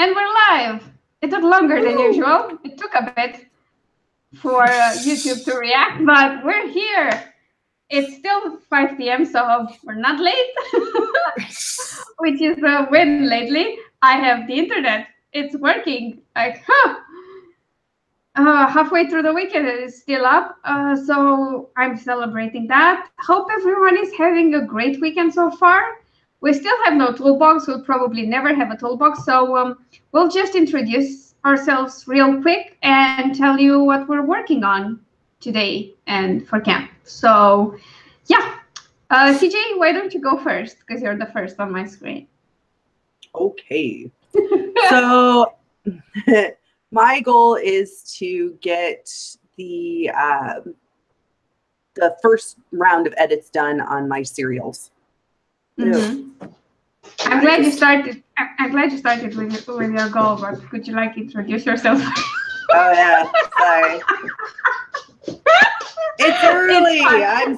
And we're live. It took longer than usual. It took a bit for YouTube to react, but we're here. It's still 5 p.m., so we're not late, which is a win lately. I have the internet. It's working. Like, halfway through the weekend, it is still up. So I'm celebrating that. Hope everyone is having a great weekend so far. We still have no toolbox. We'll probably never have a toolbox. So we'll just introduce ourselves real quick and tell you what we're working on today and for camp. So yeah, CJ, why don't you go first? Because you're the first on my screen. Okay. So my goal is to get the first round of edits done on my serials. Mm-hmm. I'm glad you started. I'm glad you started with your goal, but could you introduce yourself? Oh yeah, sorry. It's early. I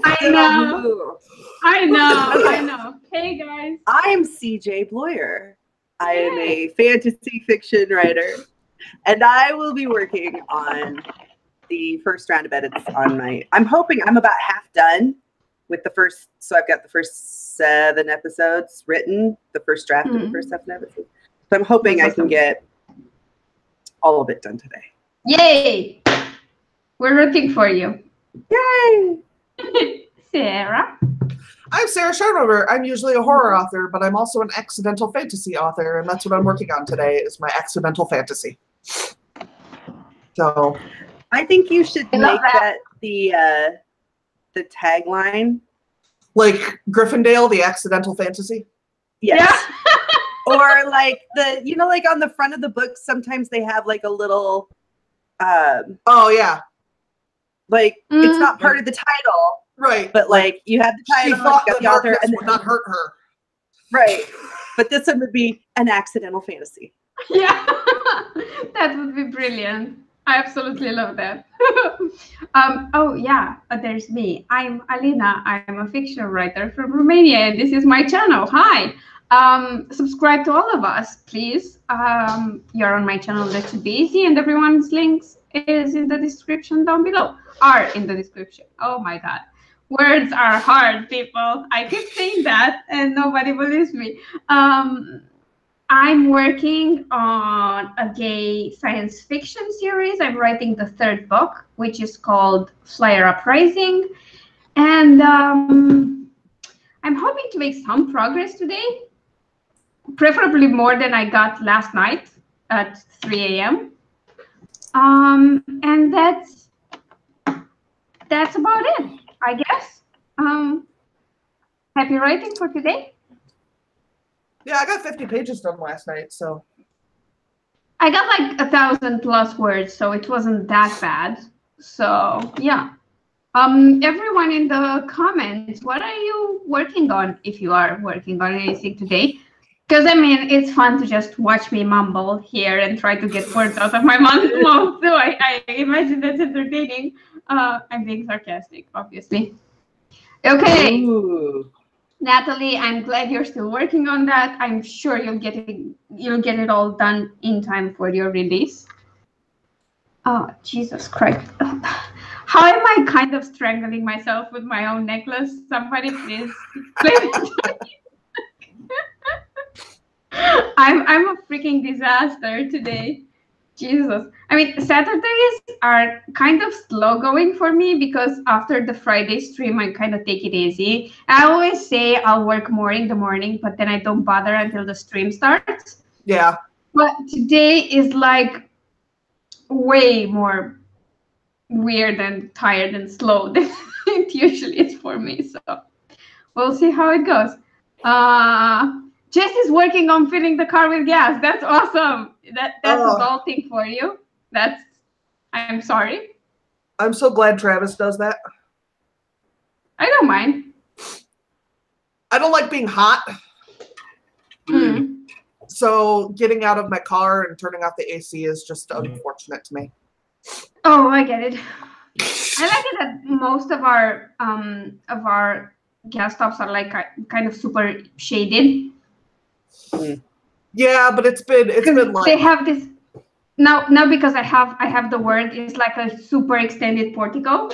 know. Hey guys. I'm CJ Bloyer. I am a fantasy fiction writer, and I will be working on the first round of edits on my. I'm hoping I'm about half done with the first. So I've got the first 7 episodes written, the first draft of the first 7 episodes. So I'm hoping I can get all of it done today. Yay! We're rooting for you. Yay! Sarah? I'm Sarah Sharnover. I'm usually a horror author, but I'm also an accidental fantasy author, and that's what I'm working on today is my accidental fantasy. So I think you should make that the tagline. Like Gryffindale, the accidental fantasy? Yes. Yeah. Or like like on the front of the book, sometimes they have like a little oh yeah. Like it's not part of the title. Right. But like you have the title, she thought got the author, and would not hurt her. Right. But this one would be an accidental fantasy. Yeah. That would be brilliant. I absolutely love that. Oh yeah, there's me. I'm Alina. I'm a fiction writer from Romania, and this is my channel. Hi. Subscribe to all of us, please. You're on my channel. That should be easy, and everyone's links is in the description down below. Are in the description. Oh my God. Words are hard, people. I keep saying that, and nobody believes me. I'm working on a gay science fiction series. I'm writing the 3rd book, which is called Flyer Uprising. And I'm hoping to make some progress today, preferably more than I got last night at 3 a.m. And that's about it, I guess. Happy writing for today. Yeah, I got 50 pages done last night, so. I got like 1,000+ words, so it wasn't that bad. So yeah. Everyone in the comments, what are you working on if you are working on anything today? Because I mean, it's fun to just watch me mumble here and try to get words out of my mouth. So I imagine that's entertaining. I'm being sarcastic, obviously. Okay. Ooh. Natalie, I'm glad you're still working on that. I'm sure you'll get it all done in time for your release. Oh, Jesus Christ. How am I kind of strangling myself with my own necklace? Somebody please explain it to me. I'm a freaking disaster today. Jesus. I mean, Saturdays are kind of slow going for me because after the Friday stream, I kind of take it easy. I always say I'll work more in the morning, but then I don't bother until the stream starts. Yeah. But today is like way more weird and tired and slow than it usually is for me. So we'll see how it goes. Jess is working on filling the car with gas. That's awesome. That's adulting for you. I'm sorry. I'm so glad Travis does that. I don't mind. I don't like being hot. Mm. So getting out of my car and turning off the AC is just unfortunate to me. Oh, I get it. I like it that most of our gas stops are like kind of super shaded. Mm. Yeah, but it's been like they have this now because I have the word. It's like a super extended portico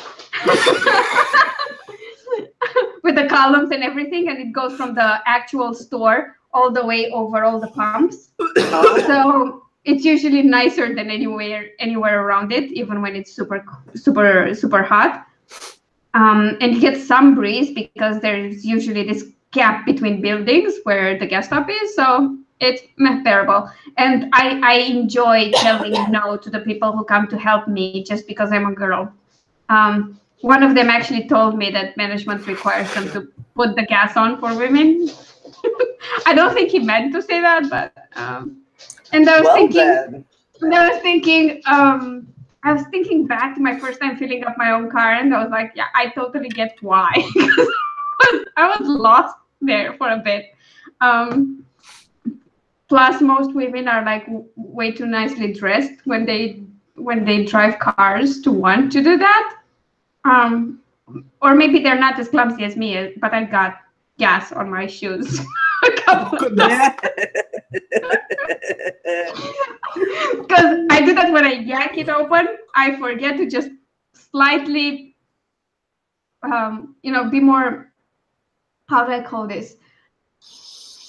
with the columns and everything, and it goes from the actual store all the way over all the pumps. So it's usually nicer than anywhere around it, even when it's super hot. And you get some breeze because there's usually this gap between buildings where the gas stop is, so it's bearable. And I enjoy telling no to the people who come to help me just because I'm a girl. One of them actually told me that management requires them to put the gas on for women. I don't think he meant to say that, but and I was thinking back to my first time filling up my own car, and I was like, yeah, I totally get why. I was lost there for a bit. Plus, most women are like way too nicely dressed when they drive cars to want to do that. Or maybe they're not as clumsy as me, but I got gas on my shoes a couple of times. Because I do that when I yank it open. I forget to just slightly, be more, how do I call this?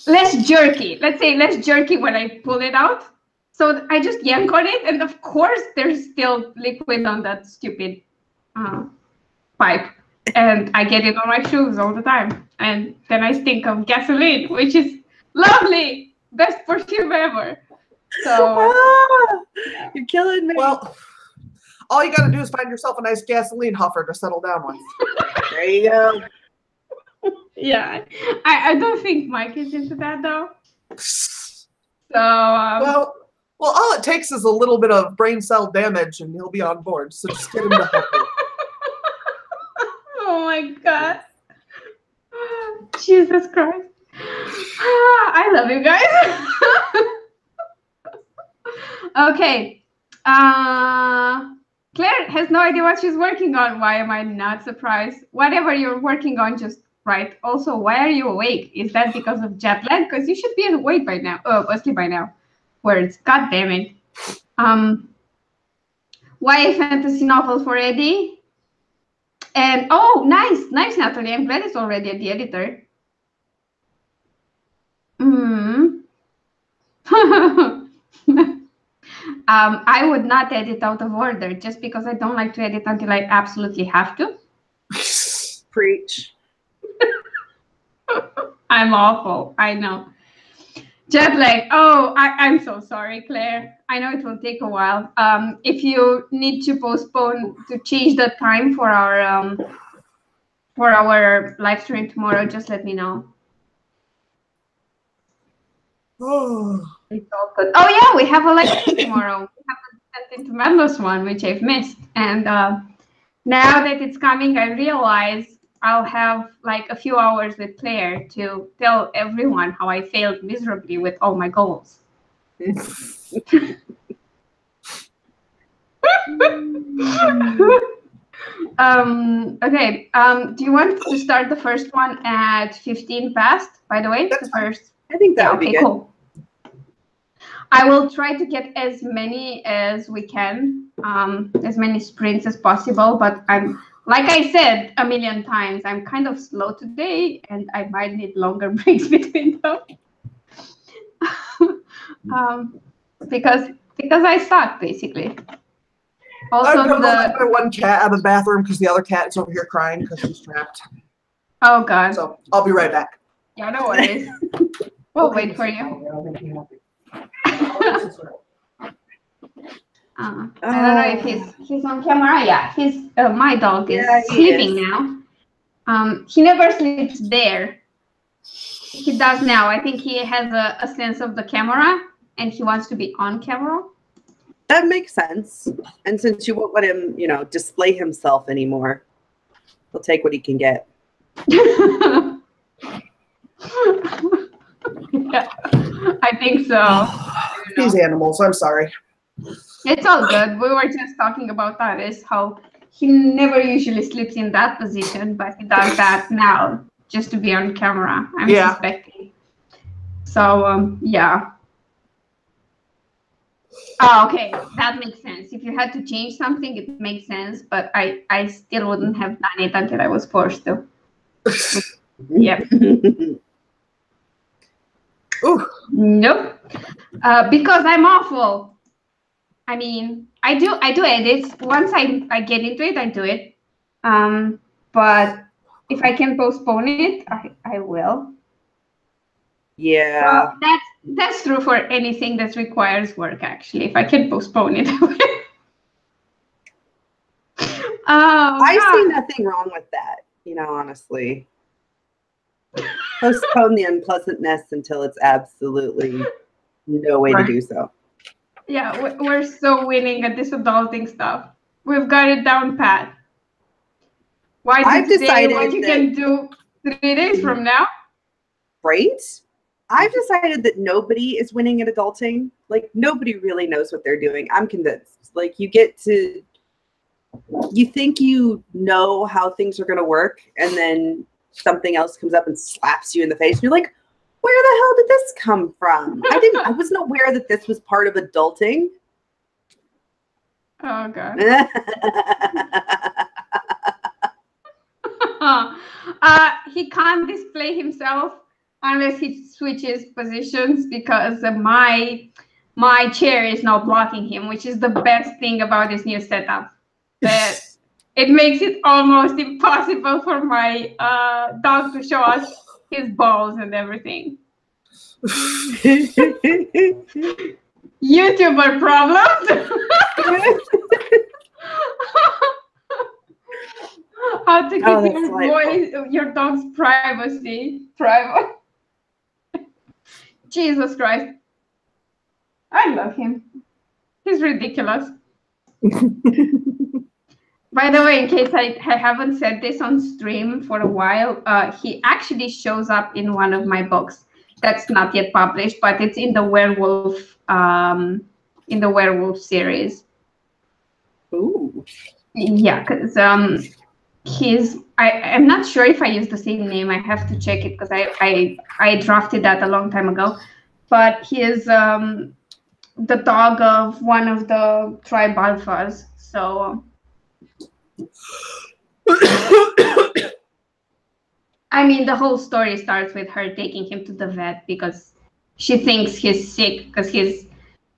Less jerky. Let's say less jerky when I pull it out. So I just yank on it, and of course there's still liquid on that stupid pipe, and I get it on my shoes all the time. And then I stink of gasoline, which is lovely, best perfume ever. So you're killing me. Well, all you got to do is find yourself a nice gasoline huffer to settle down with. There you go. Yeah, I don't think Mike is into that though. So well, all it takes is a little bit of brain cell damage, and he'll be on board. So just get him to help you. Oh my God, Jesus Christ! I love you guys. Okay, Claire has no idea what she's working on. Why am I not surprised? Whatever you're working on, just write. Also, why are you awake? Is that because of jet lag? Because you should be awake by now. Asleep by now. Words. God damn it. Why a fantasy novel for Eddie? And nice, Natalie. I'm glad it's already at the editor. I would not edit out of order just because I don't like to edit until I absolutely have to. Preach. I'm awful. I know. Jet lag. Oh, I'm so sorry, Claire. I know it will take a while. If you need to change the time for our live stream tomorrow, just let me know. It's all good. Oh yeah, we have a live stream tomorrow. We have a Descent into Madness one, which I've missed. And now that it's coming, I realize I'll have like a few hours with Claire to tell everyone how I failed miserably with all my goals. Okay. Do you want to start the first one at 15 past, by the way? The first. I think that would be good. Cool. I will try to get as many as we can, as many sprints as possible, but like I said a million times, I'm kind of slow today, and I might need longer breaks between them. Because I suck, basically. Also, I'm one cat out of the bathroom because the other cat is over here crying because she's trapped. Oh God! So I'll be right back. Yeah, no worries. We'll wait for you. I don't know if he's on camera. Yeah, my dog is sleeping now. He never sleeps there. He does now. I think he has a sense of the camera, and he wants to be on camera. That makes sense. And since you won't let him, display himself anymore, he'll take what he can get. Yeah, I think so. These animals, I'm sorry. It's all good. We were just talking about that, is how he never usually sleeps in that position, but he does that now just to be on camera, I'm suspecting. So, yeah. Oh, okay, that makes sense. If you had to change something, it makes sense. But I still wouldn't have done it until I was forced to. Yep. Ooh. Nope. Because I'm awful. I mean, I do edits. Once I get into it, I do it. But if I can postpone it, I will. Yeah. Well, that's true for anything that requires work. Actually, if I can postpone it, I will. I see nothing wrong with that. You know, honestly, postpone the unpleasantness until it's absolutely no way to do so. Yeah, we're so winning at this adulting stuff. We've got it down pat. Why I've did you say decided what you can do 3 days from now? Right? I've decided that nobody is winning at adulting. Like, nobody really knows what they're doing. I'm convinced. Like, you think you know how things are going to work, and then something else comes up and slaps you in the face. And you're like, where the hell did this come from? I wasn't aware that this was part of adulting. Oh, God. He can't display himself unless he switches positions, because my chair is now blocking him, which is the best thing about this new setup. That it makes it almost impossible for my dog to show us his balls and everything. YouTuber problems. How to keep your dog's privacy private. Jesus Christ. I love him. He's ridiculous. By the way, in case I haven't said this on stream for a while, he actually shows up in one of my books that's not yet published, but it's in the werewolf series. Ooh. Yeah, because I'm not sure if I use the same name. I have to check it because I drafted that a long time ago. But he is the dog of one of the tribe alphas. So I mean, the whole story starts with her taking him to the vet because she thinks he's sick, because he's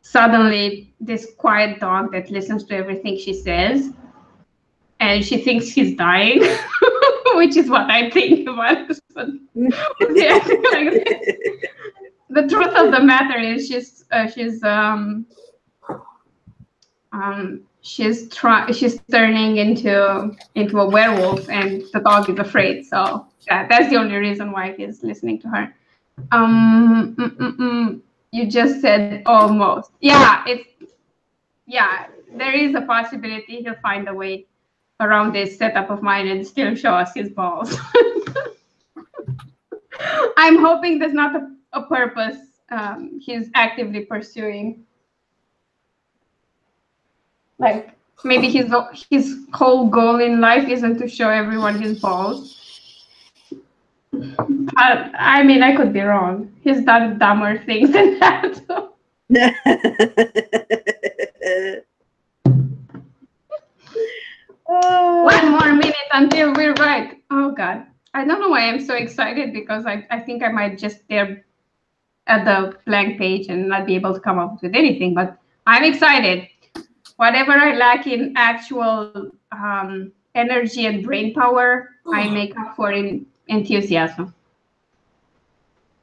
suddenly this quiet dog that listens to everything she says. And she thinks he's dying, which is what I think about this. The truth of the matter is she's turning into a werewolf, and the dog is afraid. So that's the only reason why he's listening to her. You just said almost. Yeah, there is a possibility he'll find a way around this setup of mine and still show us his balls. I'm hoping there's not a purpose he's actively pursuing. Like, maybe his whole goal in life isn't to show everyone his balls. I mean, I could be wrong. He's done dumber things than that. One more minute until we're right. Oh, God. I don't know why I'm so excited, because I think I might just stare at the blank page and not be able to come up with anything. But I'm excited. Whatever I lack in actual energy and brain power, I make up for in enthusiasm.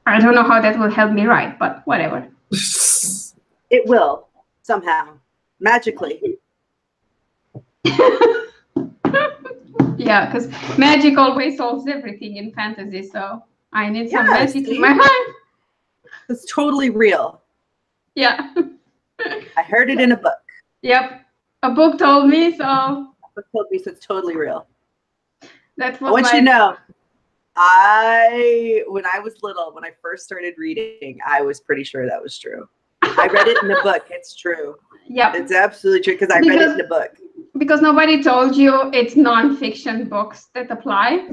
I don't know how that will help me write, but whatever. It will, somehow, magically. Yeah, because magic always solves everything in fantasy, so I need some magic in my heart. It's totally real. Yeah. I heard it in a book. Yep. A book told me, so. A book told me, so it's totally real. That's what I want you to know, when I was little, when I first started reading, I was pretty sure that was true. I read it in a book. It's true. Yeah. It's absolutely true, because I read it in a book. Because nobody told you it's non-fiction books that apply.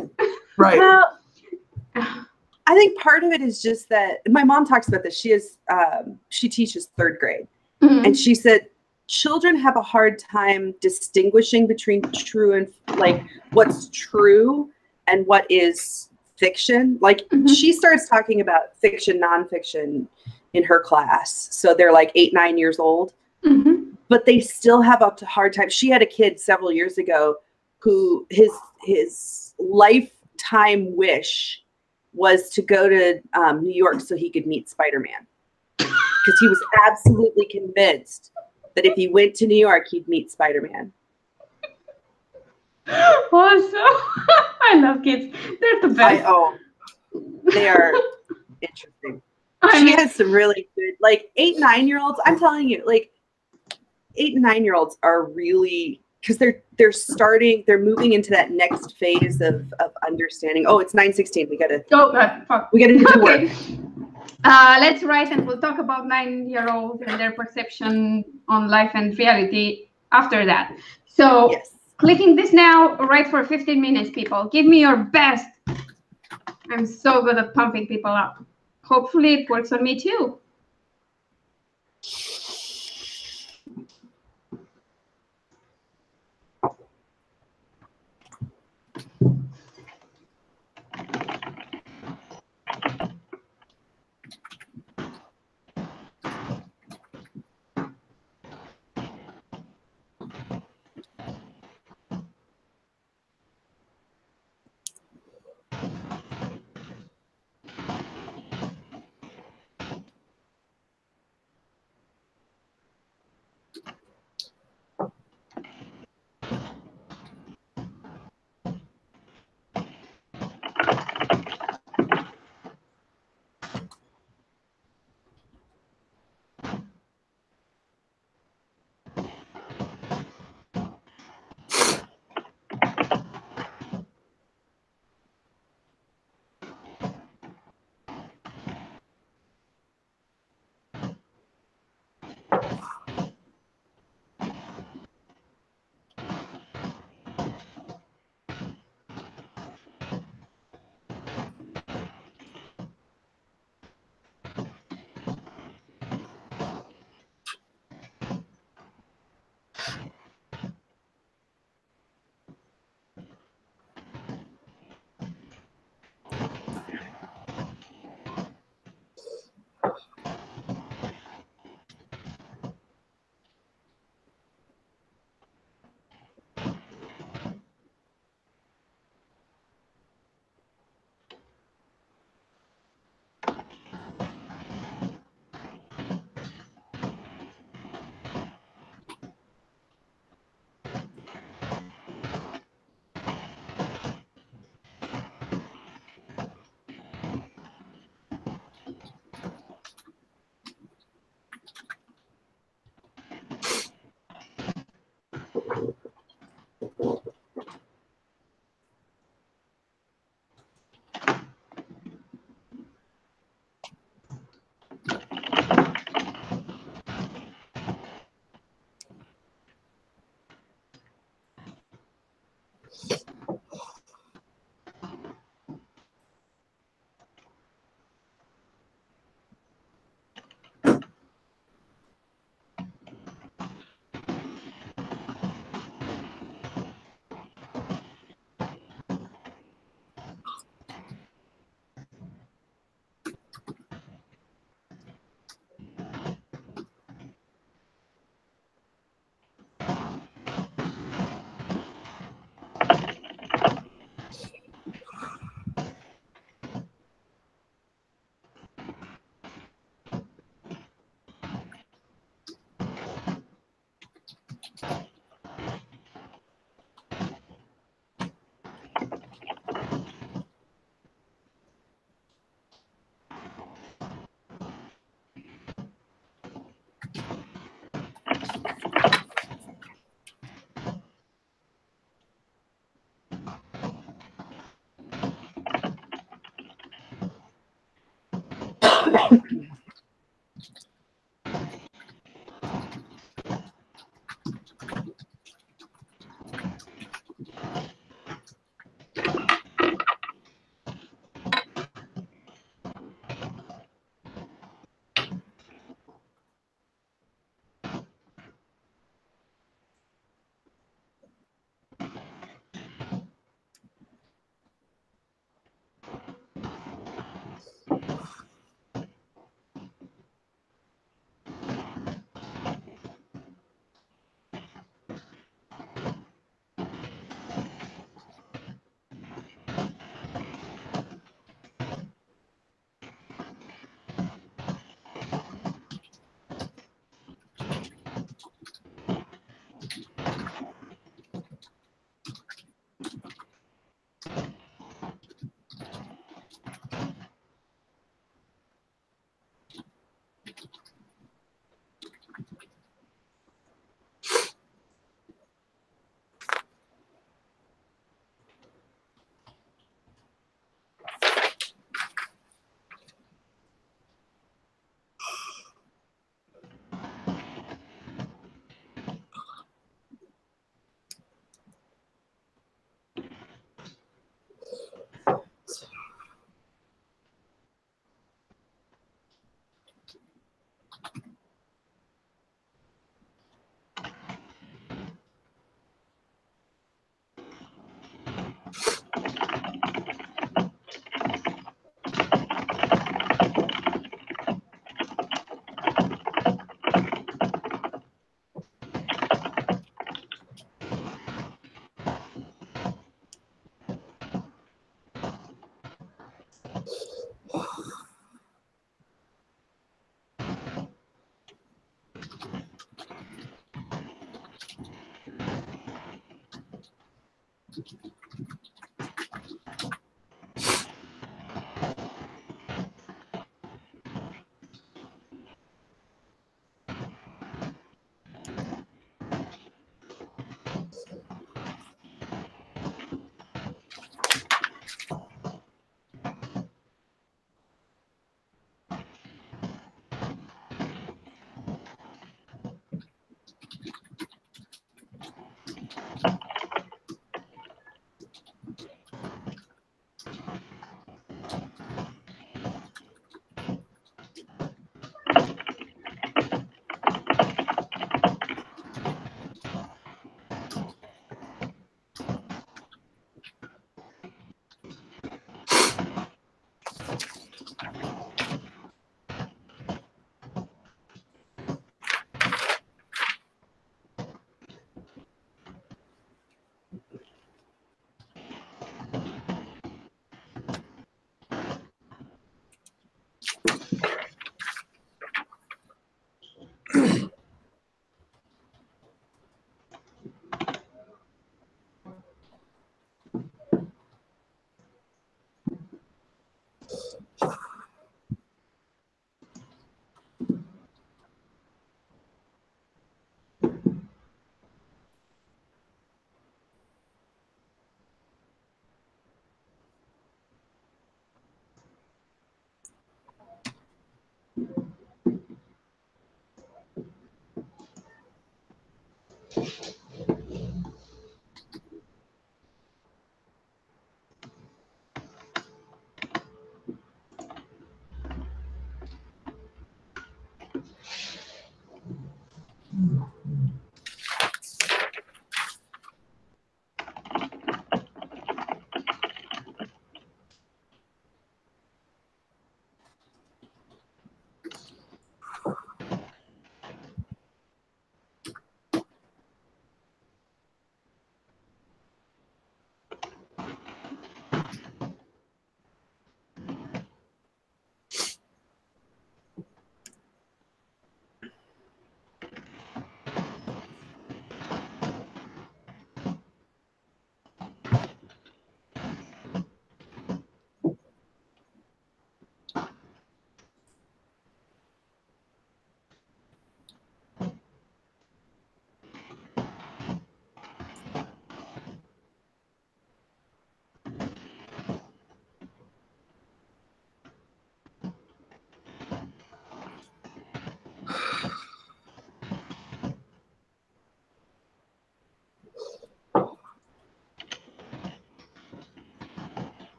Right. Well, I think part of it is just that my mom talks about this. She teaches 3rd grade, And she said, children have a hard time distinguishing between true and like what's true and what is fiction. Like she starts talking about fiction, nonfiction in her class. So they're like 8, 9 years old, but they still have a hard time. She had a kid several years ago who his lifetime wish was to go to New York so he could meet Spider-Man, because he was absolutely convinced that if he went to New York, he'd meet Spider-Man. Awesome. I love kids. They're the best. They are interesting. She has some really good, like 8, 9-year-olds. I'm telling you, like 8 and 9-year-olds are really, because they're moving into that next phase of understanding. Oh, it's 9:16. We gotta do work. Let's write, and we'll talk about 9-year-olds and their perception on life and reality after that. So clicking this now, write for 15 minutes, people. Give me your best. I'm so good at pumping people up. Hopefully it works on me too.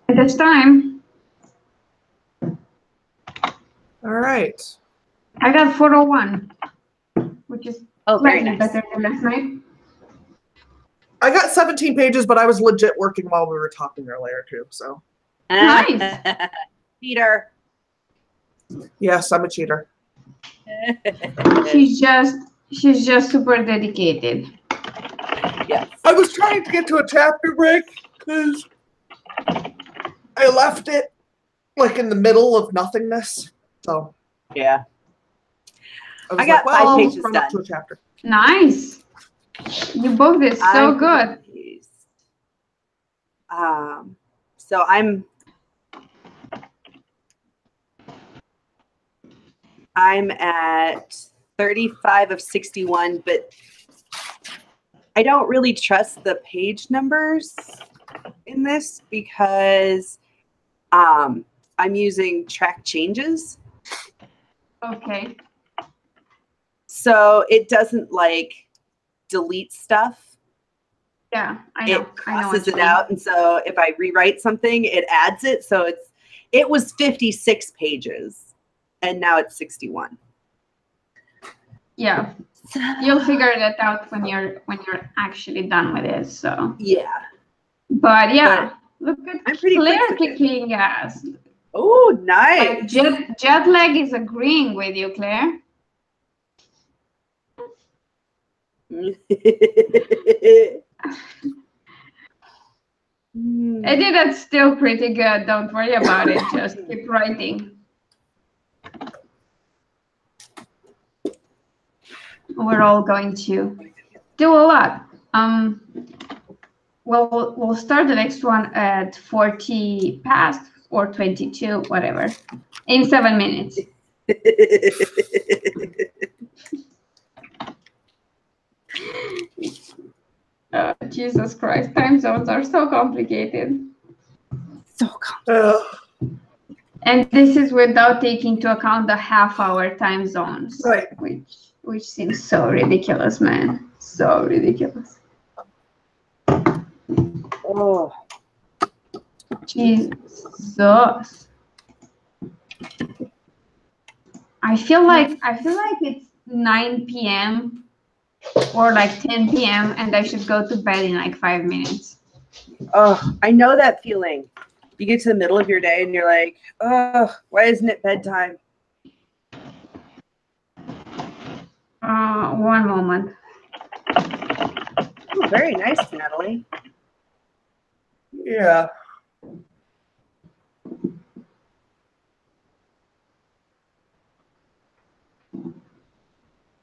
This time, All right. I got 401, which is very slightly nice. better than last night. I got 17 pages, but I was legit working while we were talking earlier too. So Nice. Peter. yes, I'm a cheater. She's just super dedicated. Yes. I was trying to get to a chapter break because I left it like in the middle of nothingness. So Yeah. I got like, 5 I'll pages run up done. to a chapter. Nice. You both did so I'm good. confused. So I'm at 35 of 61, but I don't really trust the page numbers in this because I'm using track changes. Okay. So it doesn't like delete stuff. Yeah, I know. It I know crosses what you it mean. out. And so if I rewrite something, it adds it. So it was 56 pages and now it's 61. Yeah. You'll figure that out when you're actually done with it. So Yeah. but yeah, look at I'm pretty Claire quick with it. kicking ass. Oh, nice. Like jet lag is agreeing with you, Claire. Eddie, that's still pretty good. Don't worry about it. Just keep writing. we're all going to do a lot. We'll start the next one at 40 past or 22, whatever, in 7 minutes. Jesus Christ, time zones are so complicated. So complicated. And this is without taking into account the half-hour time zones, Right. which seems so ridiculous, man. So ridiculous. Oh, Jesus. I feel like it's 9 p.m. or like 10 p.m. and I should go to bed in like 5 minutes. oh, I know that feeling. You get to the middle of your day and you're like, oh, why isn't it bedtime? One moment. Oh, very nice, Natalie. Yeah.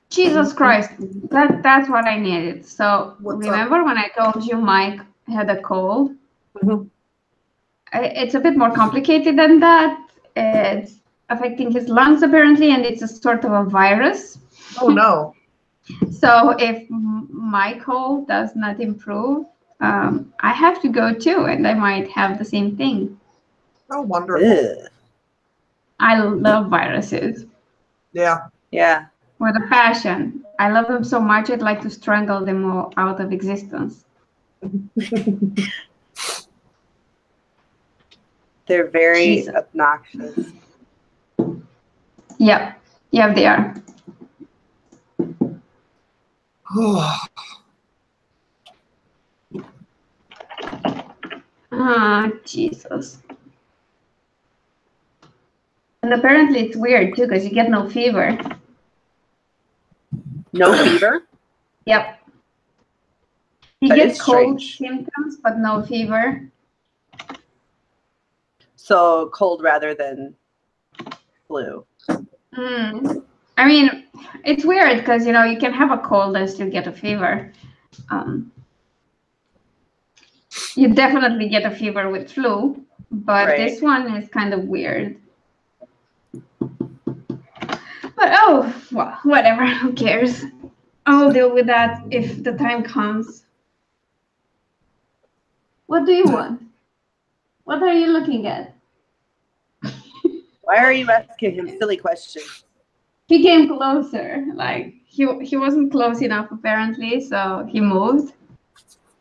Jesus Christ, that's what I needed. So What's remember when I told you Mike had a cold? Mhm. It's a bit more complicated than that. It's affecting his lungs apparently, and it's a sort of a virus. Oh no. So if my cold does not improve, I have to go too, and I might have the same thing. Oh, wonderful. Ugh. I love viruses Yeah. Yeah. with a passion. I love them so much, I'd like to strangle them all out of existence. They're very Jesus. obnoxious. Yep, they are. Ah, Jesus. And apparently it's weird too, because you get no fever. No fever? Yep. You That get is cold strange. symptoms, but no fever. So cold rather than flu. I mean, it's weird because, you can have a cold and still get a fever. You definitely get a fever with flu, but Right. this one is kind of weird. But, oh, well, whatever, who cares? I'll deal with that if the time comes. What do you want? What are you looking at? Why are you asking him silly questions? He came closer. Like, he wasn't close enough, apparently, so he moved.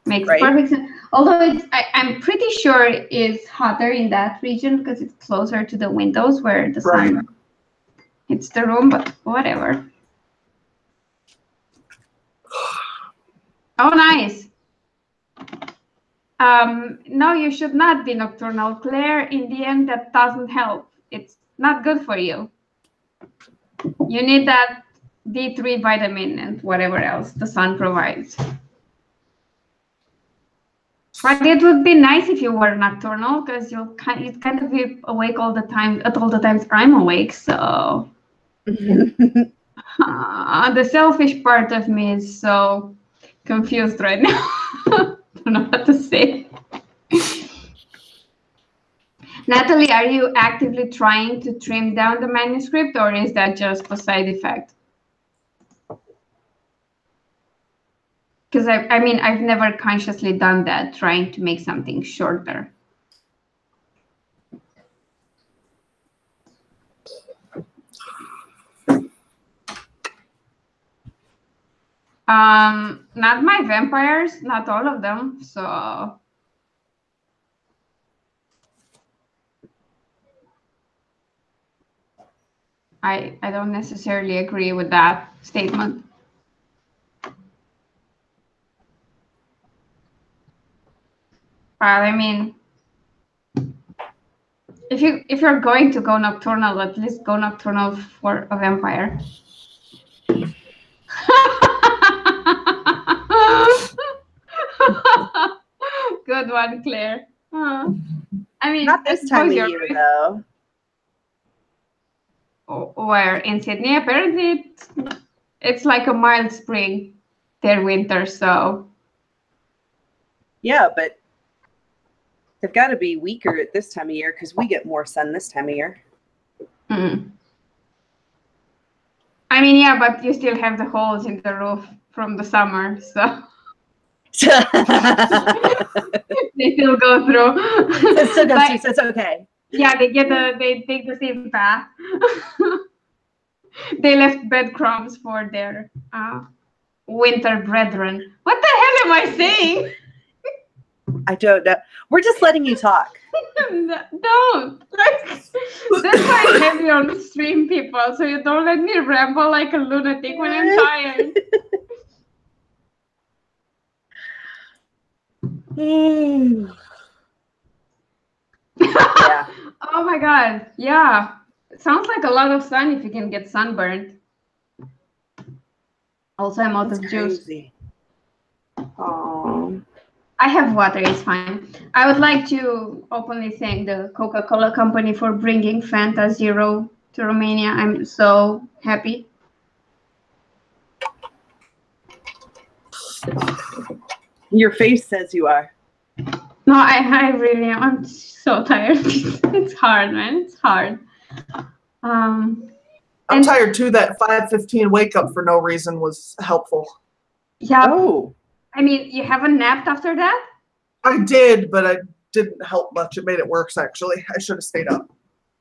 Makes Right. perfect sense. Although I'm pretty sure it's hotter in that region because it's closer to the windows where the sun hits the room, but whatever. Oh, nice. No, you should not be nocturnal, Claire. In the end, that doesn't help. It's not good for you. You need that D3 vitamin and whatever else the sun provides. But it would be nice if you were nocturnal, because you'd kind of be awake all the time at all the times I'm awake. So the selfish part of me is so confused right now. I don't know what to say. Natalie, are you actively trying to trim down the manuscript, or is that just a side effect? Because I mean, I've never consciously done that, trying to make something shorter. Not my vampires, not all of them. So I don't necessarily agree with that statement. But I mean, if you're going to go nocturnal, at least go nocturnal for a vampire. Good one, Claire. I mean, not this time of year, though. Where in Sydney, apparently it's like a mild spring, their winter. So Yeah, but they've got to be weaker at this time of year because we get more sun this time of year. I mean, yeah, but you still have the holes in the roof from the summer, so they still go through. It still goes But, through, so it's okay. yeah, they take the same path. They left breadcrumbs for their winter brethren. What the hell am I saying? I don't know. We're just letting you talk. Don't. That's why I have you on the stream, people, so you don't let me ramble like a lunatic when I'm tired. Yeah. Oh my god. Yeah. It sounds like a lot of sun if you can get sunburned. Also, I'm out of juice. Crazy. Oh. I have water, it's fine. I would like to openly thank the Coca-Cola company for bringing Fanta Zero to Romania. I'm so happy. Your face says you are. No, I really am. I'm so tired. It's hard, man. It's hard. I'm And- tired too. That 5:15 wake up for no reason was helpful. Yeah. Oh. I mean, you haven't napped after that? I did, but it didn't help much. It made it worse, actually. I should have stayed up.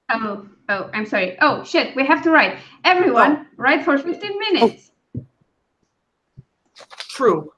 Oh, I'm sorry. Oh, shit. We have to write. Everyone, write for 15 minutes. True.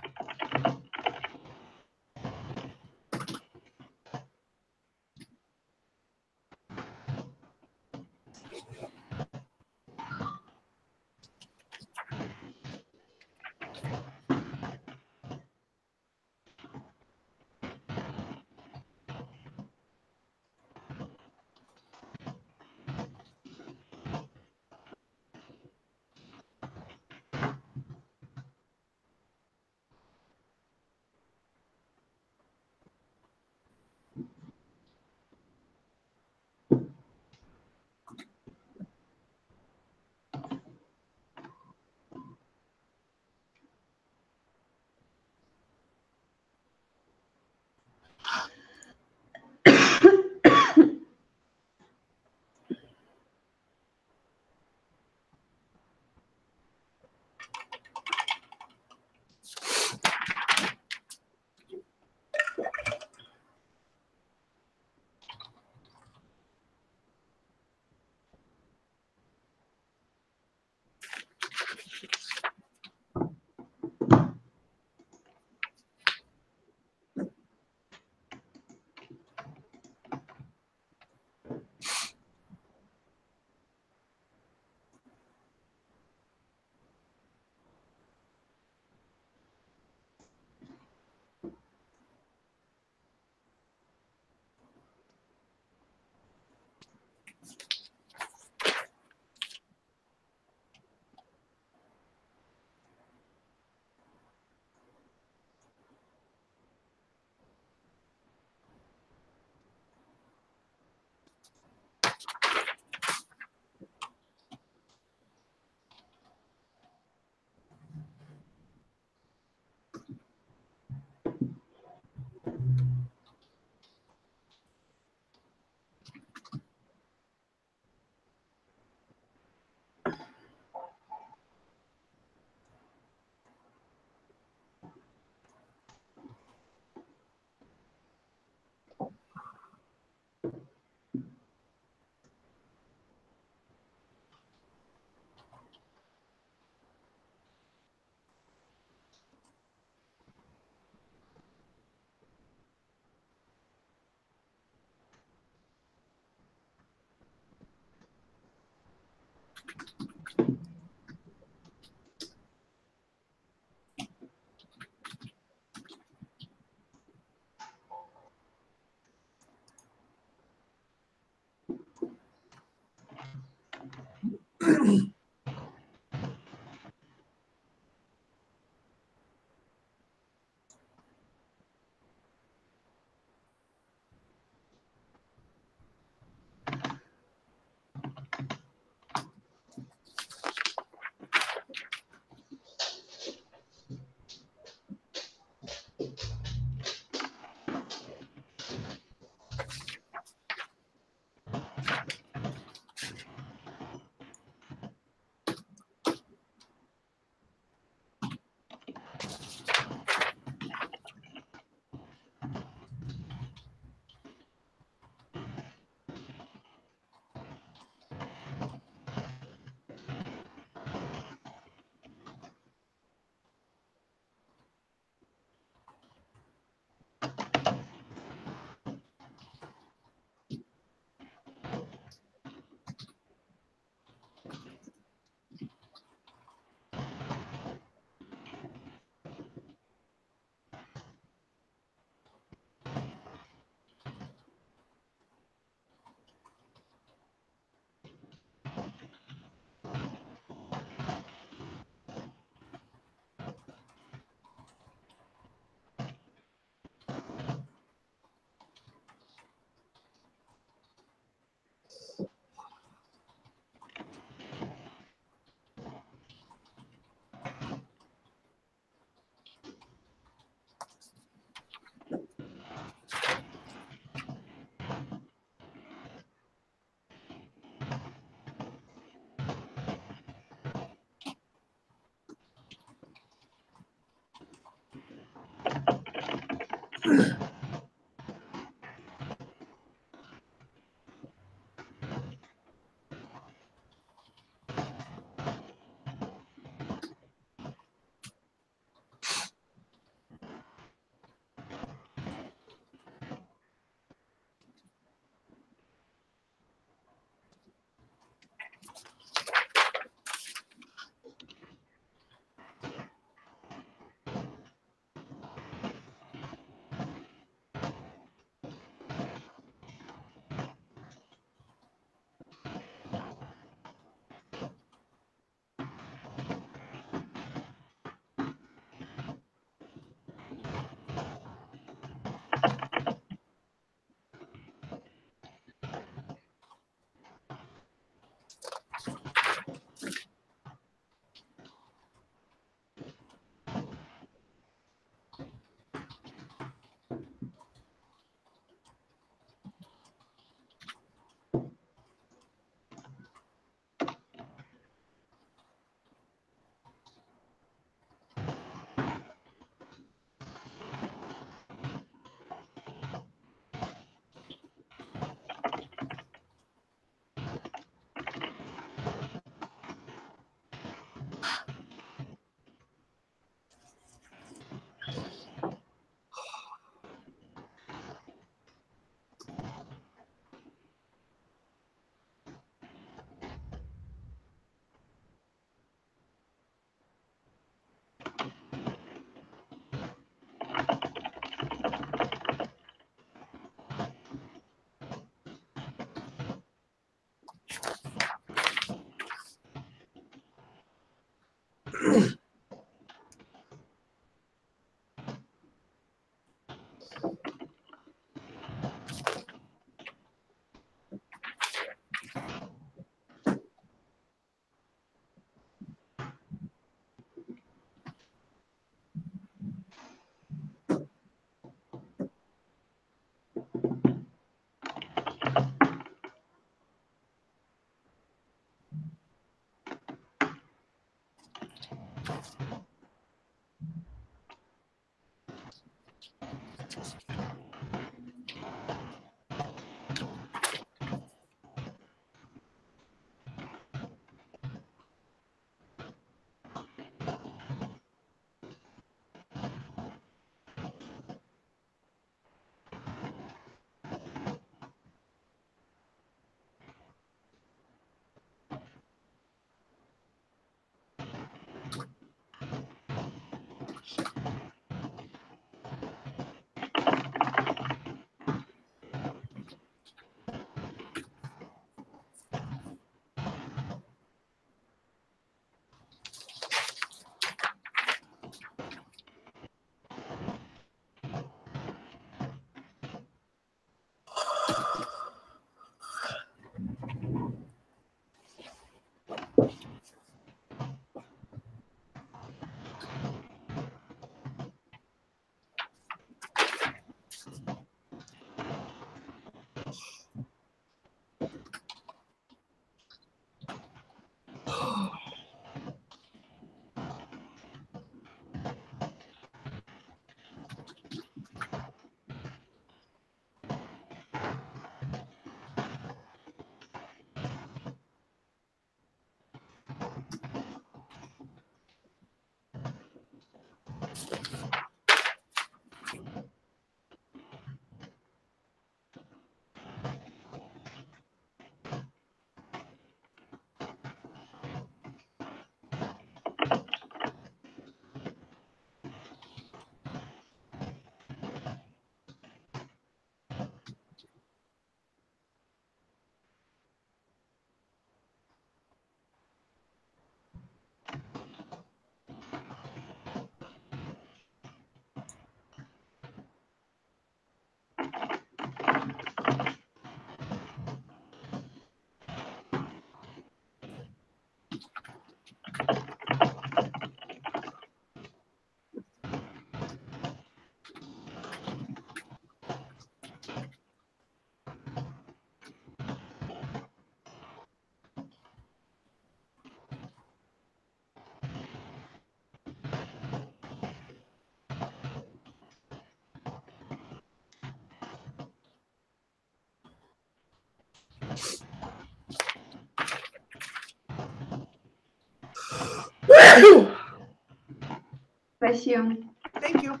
Bless you. Thank you.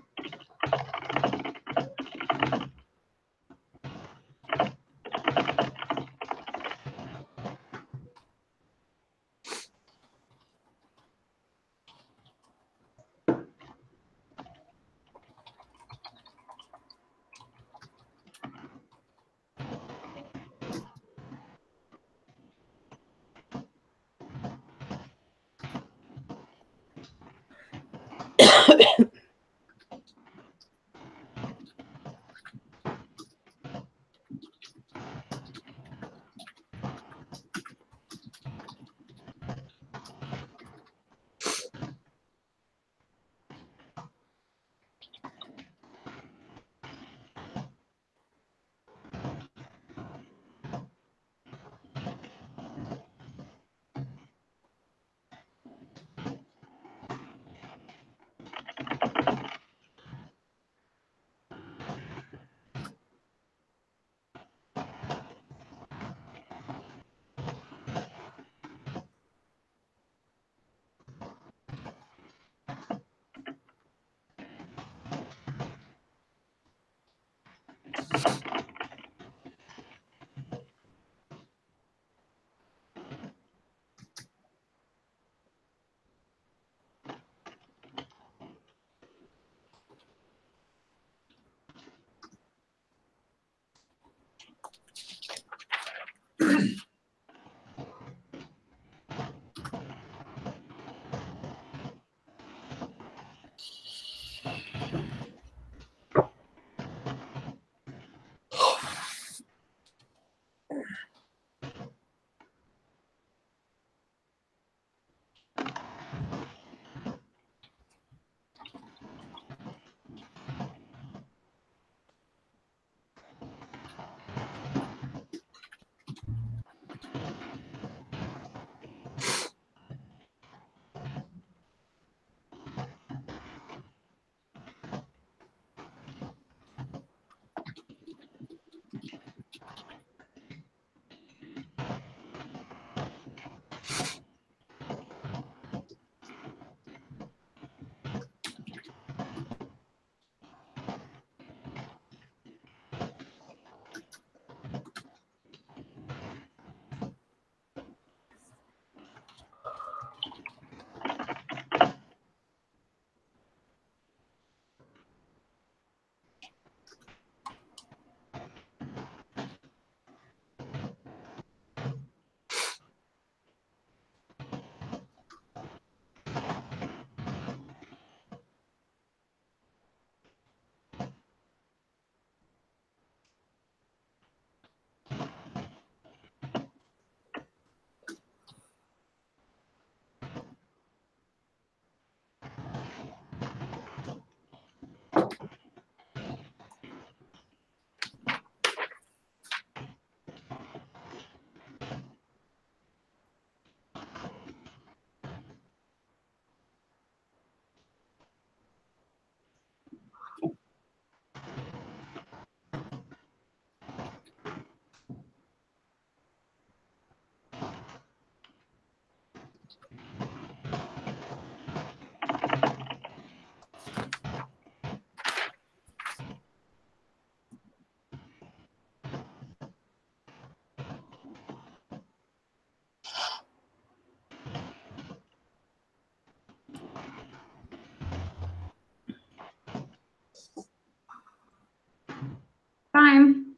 Time.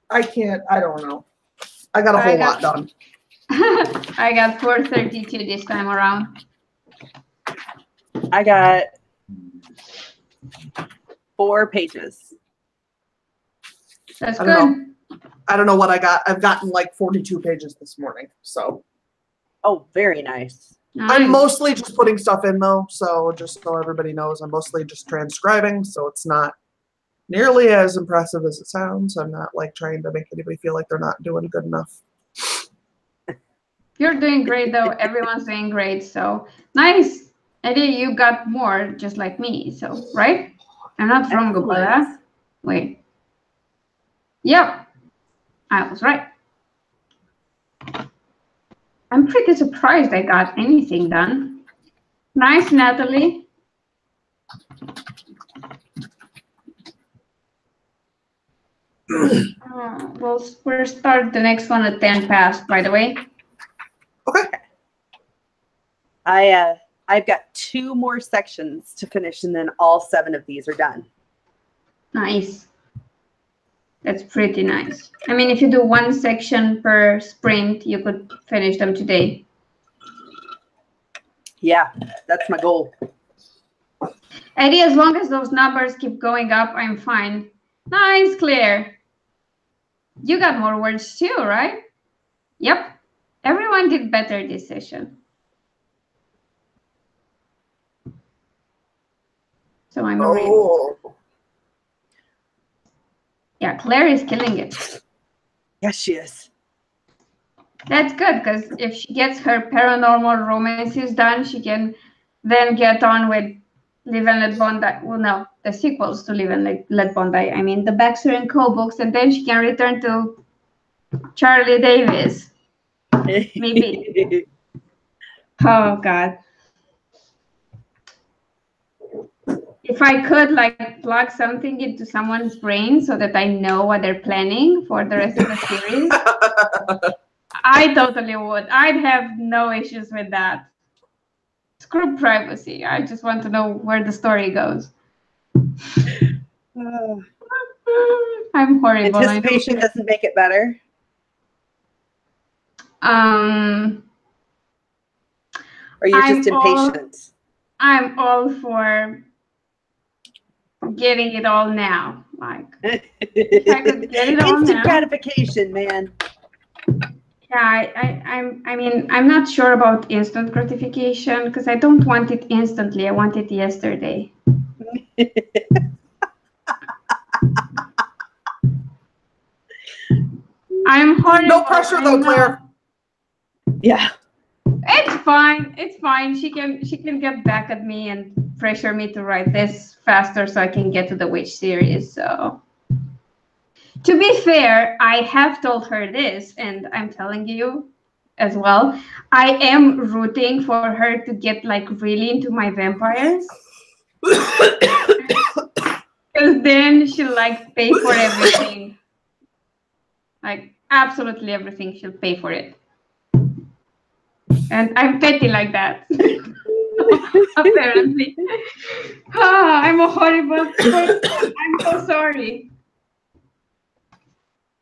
I can't. I don't know. I got a whole lot done. I got 432 this time around. I got 4 pages. That's I good. don't know. I don't know what I got. I've gotten like 42 pages this morning. So. Oh, very nice. I'm mostly just putting stuff in though. So just so everybody knows, I'm mostly just transcribing. So it's not nearly as impressive as it sounds. I'm not like trying to make anybody feel like they're not doing good enough. You're doing great though. Everyone's doing great. So nice. Eddie, you got more just like me. So, right? I'm not wrong about that. Wait. Yep. I was right. I'm pretty surprised I got anything done. Nice, Natalie. We'll start the next one at 10 past, by the way. Okay. I've got 2 more sections to finish, and then all 7 of these are done. Nice. That's pretty nice. I mean, if you do 1 section per sprint, you could finish them today. Yeah, that's my goal. Eddie, as long as those numbers keep going up, I'm fine. Nice, Claire. You got more words too, right? Yep. Everyone did better this session. So I'm Oh. Yeah, Claire is killing it. Yes, she is. That's good, because if she gets her paranormal romances done, she can then get on with Live and Let Bondi. Well, no, the sequels to Live and Let Bondi. I mean, the Baxter and Co. books, and then she can return to Charlie Davis. Maybe. Oh, God. If I could, like, plug something into someone's brain so that I know what they're planning for the rest of the series, I totally would. I'd have no issues with that. Screw privacy. I just want to know where the story goes. I'm horrible. Anticipation doesn't make it better. Or you're just impatient. I'm all for getting it all now. Like, if I could get it all instant now. gratification, man. Yeah, I mean, I'm not sure about instant gratification because I don't want it instantly. I want it yesterday. I'm horrible. No pressure though, Claire. Yeah. It's fine. It's fine. She can get back at me and pressure me to write this faster so I can get to the witch series. So, to be fair, I have told her this, and I'm telling you as well. I am rooting for her to get like really into my vampires, because then she'll like pay for everything, like absolutely everything. She'll pay for it. And I'm petty like that. Apparently. I'm a horrible person. I'm so sorry.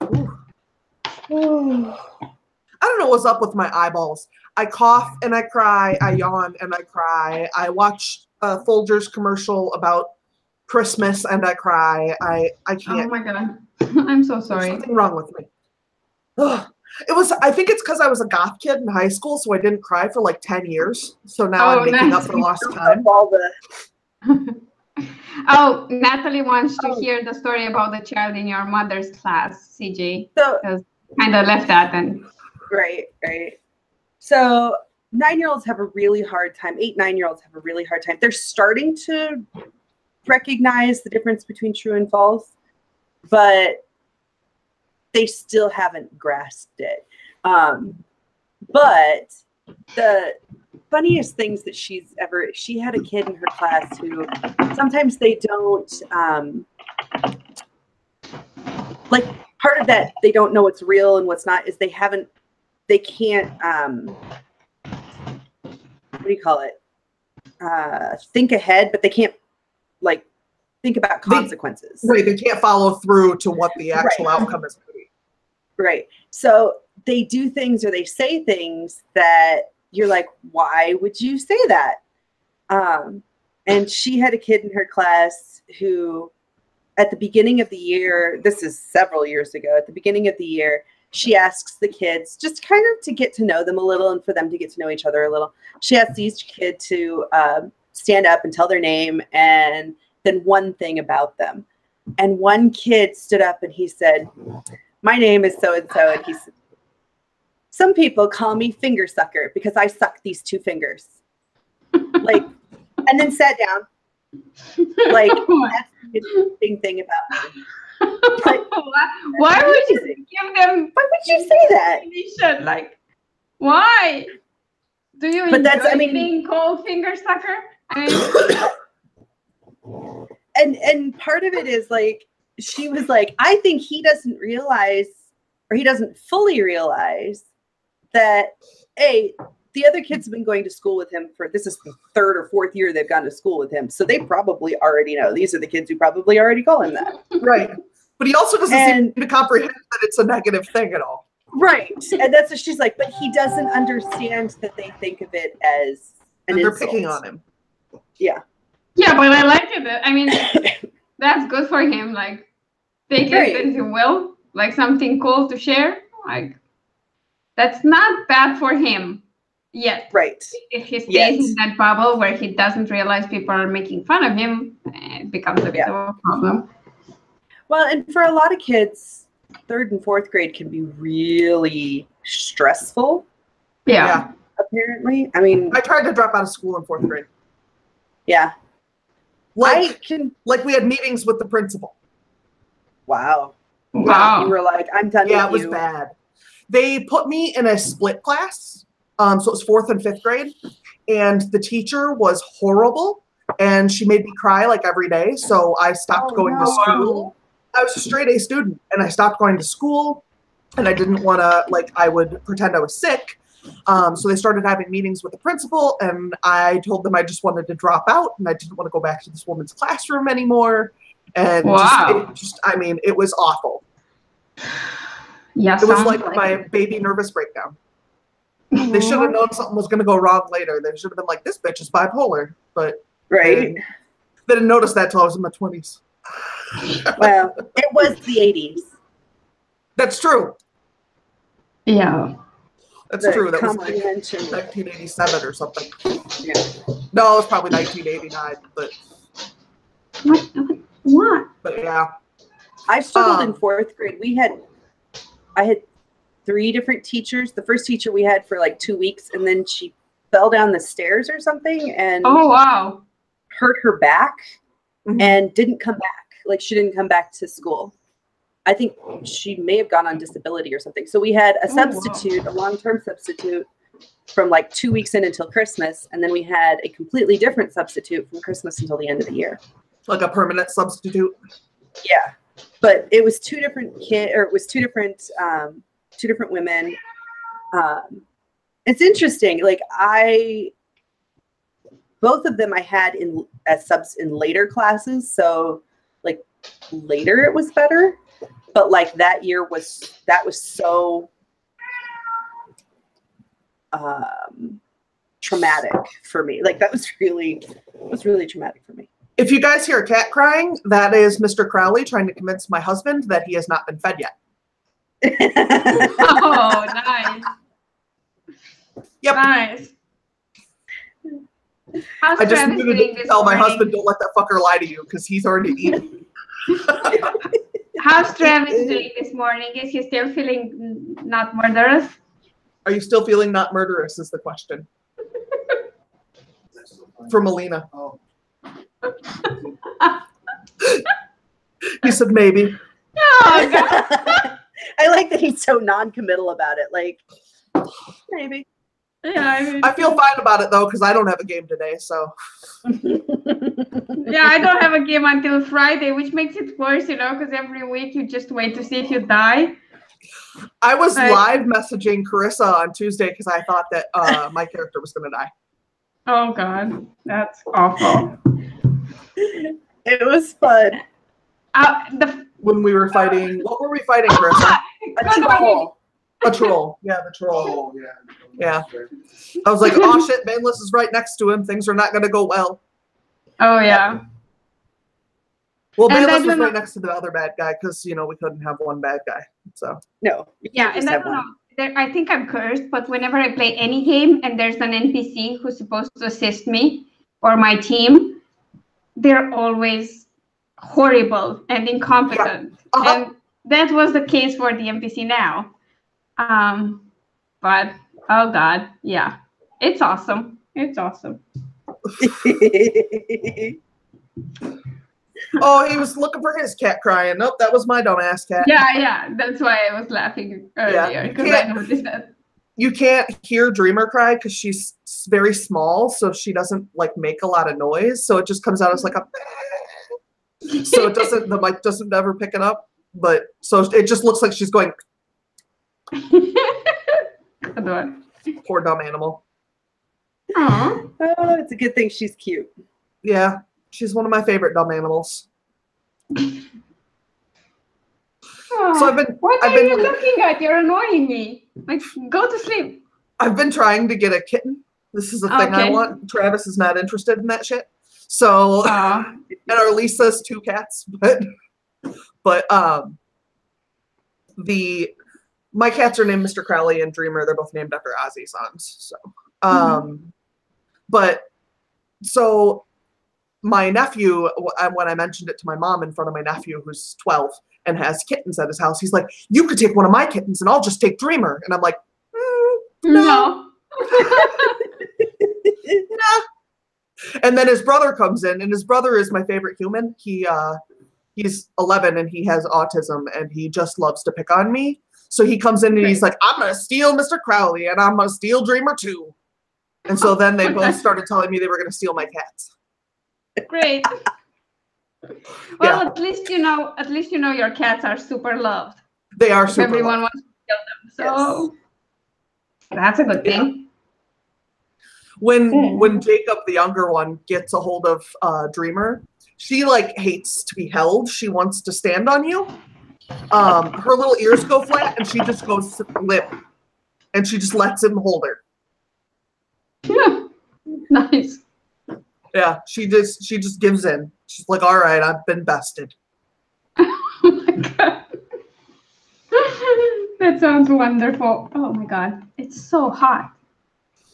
I don't know what's up with my eyeballs. I cough and I cry. I yawn and I cry. I watch a Folgers commercial about Christmas and I cry. I can't. Oh my God. I'm so sorry. There's something wrong with me. Ugh. I think it's because I was a goth kid in high school, so I didn't cry for like 10 years. So now I'm making up for lost time. Oh, Natalie wants to hear the story about the child in your mother's class, CJ. So kind of left that then. Right. So 9-year-olds have a really hard time. 8, 9-year-olds have a really hard time. They're starting to recognize the difference between true and false, but they still haven't grasped it. But the funniest things that she had a kid in her class who sometimes they don't, like part of that, they don't know what's real and what's not is they can't, what do you call it? Think ahead, but they can't like think about consequences. They can't follow through to what the actual outcome is going to be. Right. So they do things or they say things that you're like, why would you say that? And she had a kid in her class who at the beginning of the year, this is several years ago, at the beginning of the year, she asks the kids just kind of to get to know them a little and for them to get to know each other a little. She asks each kid to stand up and tell their name and then one thing about them. And one kid stood up and he said, my name is so-and-so. And he said, some people call me finger sucker because I suck these 2 fingers. Like, and then sat down. Like, that's the interesting thing about me. Like, why would you give them? Why would you say that? Like, Why? Do you But enjoy that's, I mean, being called finger sucker? I mean, and part of it is like, she was like, I think he doesn't realize, or he doesn't fully realize that, the other kids have been going to school with him for, this is the 3rd or 4th year they've gone to school with him. So they probably already know. These are the kids who probably already call him that. Right. But he also doesn't seem to comprehend that it's a negative thing at all. Right. And that's what she's like, but he doesn't understand that they think of it as an They're insult. picking on him. Yeah. yeah, but I like it. I mean, that's good for him. Like, take it as you will, like something cool to share. Like, that's not bad for him yet. Right. If he stays in that bubble where he doesn't realize people are making fun of him, it becomes a bit of a problem. Well, and for a lot of kids, 3rd and 4th grade can be really stressful. Yeah. Apparently. I mean, I tried to drop out of school in 4th grade. Yeah. Like we had meetings with the principal. Wow. Wow. You were like, I'm done with you. Yeah, it was bad. They put me in a split class. So it was 4th and 5th grade. And the teacher was horrible. And she made me cry like every day. So I stopped going to school. I was a straight A student. And I stopped going to school. And I didn't want to, like, I would pretend I was sick. So they started having meetings with the principal. And I told them I just wanted to drop out. And I didn't want to go back to this woman's classroom anymore. And I mean, it was awful. Yeah, it was like my baby nervous breakdown. They should have known something was going to go wrong later. They should have been like, this bitch is bipolar. But they didn't notice that till I was in my 20s. Well, it was the 80s. That's true. Yeah. That's true. That was like 1987 or something. Yeah. No, it was probably 1989. But what? But yeah. I struggled in 4th grade. I had 3 different teachers. The first teacher we had for like 2 weeks, and then she fell down the stairs or something and hurt her back and didn't come back. Like, she didn't come back to school. I think she may have gone on disability or something. So we had a substitute, a long-term substitute from like 2 weeks in until Christmas. And then we had a completely different substitute from Christmas until the end of the year. Like a permanent substitute? Yeah. But it was 2 different it was 2 different women. It's interesting. Like, both of them I had as subs in later classes. So like later it was better. But like that year was so traumatic for me. Like, that was really traumatic for me. If you guys hear a cat crying, that is Mr. Crowley trying to convince my husband that he has not been fed yet. Oh, nice. Yep. Nice. How's I just Travis needed doing to this tell my morning? husband, don't let that fucker lie to you, because he's already eaten. How's Travis doing this morning? Is he still feeling not murderous? Are you still feeling not murderous is the question. From Alina. Oh. He said maybe. Oh, God. I like that he's so non-committal about it. Like, maybe. Yeah, I feel fine about it though, because I don't have a game today. So. Yeah, I don't have a game until Friday, which makes it worse, you know, because every week you just wait to see if you die. I was live messaging Carissa on Tuesday because I thought that my character was going to die. Oh, God. That's awful. It was fun. When we were fighting, what were we fighting, Carissa? A troll. A troll. Yeah, the troll. Oh, yeah. Yeah. I was like, oh shit, Manless is right next to him. Things are not going to go well. Oh, yeah. Well, And Manless I was don't right know- next to the other bad guy because, you know, we couldn't have one bad guy. So. No. Yeah, and I don't know. I think I'm cursed, but whenever I play any game and there's an NPC who's supposed to assist me or my team, they're always horrible and incompetent. Yeah. And that was the case for the NPC now. But, oh God, yeah. It's awesome. It's awesome. Oh, he was looking for his cat crying. Nope, that was my dumbass cat. Yeah, that's why I was laughing earlier, because I noticed that. you can't hear Dreamer cry because she's very small, so she doesn't like make a lot of noise. So it just comes out as like a. So it doesn't. The mic doesn't ever pick it up, but so it just looks like she's going. Poor dumb animal. Aww. Oh, it's a good thing she's cute. Yeah, she's one of my favorite dumb animals. So What are you looking at? You're annoying me. Like, go to sleep. I've been trying to get a kitten. This is the thing I want. Travis is not interested in that shit. So, and our lease says 2 cats, but my cats are named Mr. Crowley and Dreamer. They're both named after Ozzy songs. So, so my nephew, when I mentioned it to my mom in front of my nephew, who's 12 and has kittens at his house, he's like, "You could take one of my kittens and I'll just take Dreamer." And I'm like, no. No. And then his brother comes in, and his brother is my favorite human. He's 11 and he has autism, and he just loves to pick on me. So he comes in and he's like, "I'm gonna steal Mr. Crowley and I'm gonna steal Dreamer too." And so then they both started telling me they were gonna steal my cats. Great. Well, at least you know your cats are super loved. They are super Everyone loved. wants to kill them. So that's a good thing. When Jacob, the younger one, gets a hold of Dreamer, she like hates to be held. She wants to stand on you. Her little ears go flat and she just goes limp. And she just lets him hold her. Yeah. Nice. Yeah, she just gives in. She's like, "All right, I've been bested." Oh my god. That sounds wonderful. Oh my god. It's so hot.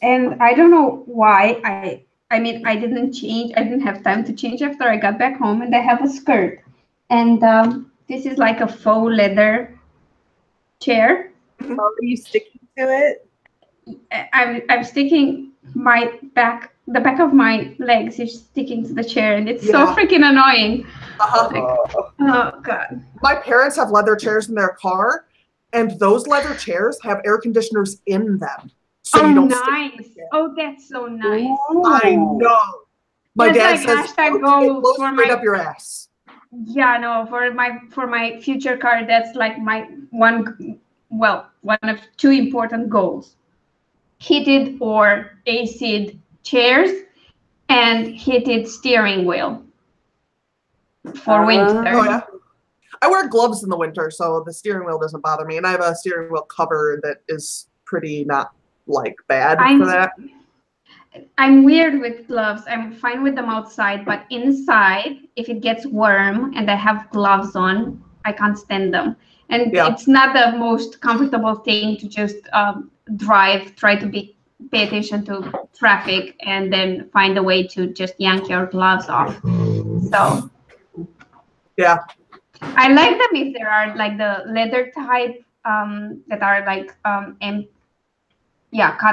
And I don't know why I mean I didn't change. I didn't have time to change after I got back home, and I have a skirt. And this is like a faux leather chair. Are you sticking to it? I'm sticking the back of my legs is sticking to the chair, and it's so freaking annoying. Like, oh god. My parents have leather chairs in their car, and those leather chairs have air conditioners in them. So you don't nice. Oh, that's so nice. I know. My dad says, go for straight up your ass. Yeah, no, for my future car, that's like my one of 2 important goals. Heated or AC chairs and heated steering wheel for winter. Oh, yeah. I wear gloves in the winter, so the steering wheel doesn't bother me. And I have a steering wheel cover that is pretty not like bad for that. I'm weird with gloves. I'm fine with them outside, but inside, if it gets warm and I have gloves on, I can't stand them. And it's not the most comfortable thing to just drive, try to pay attention to traffic, and then find a way to just yank your gloves off. So yeah, I like them if there are like the leather type that are like cut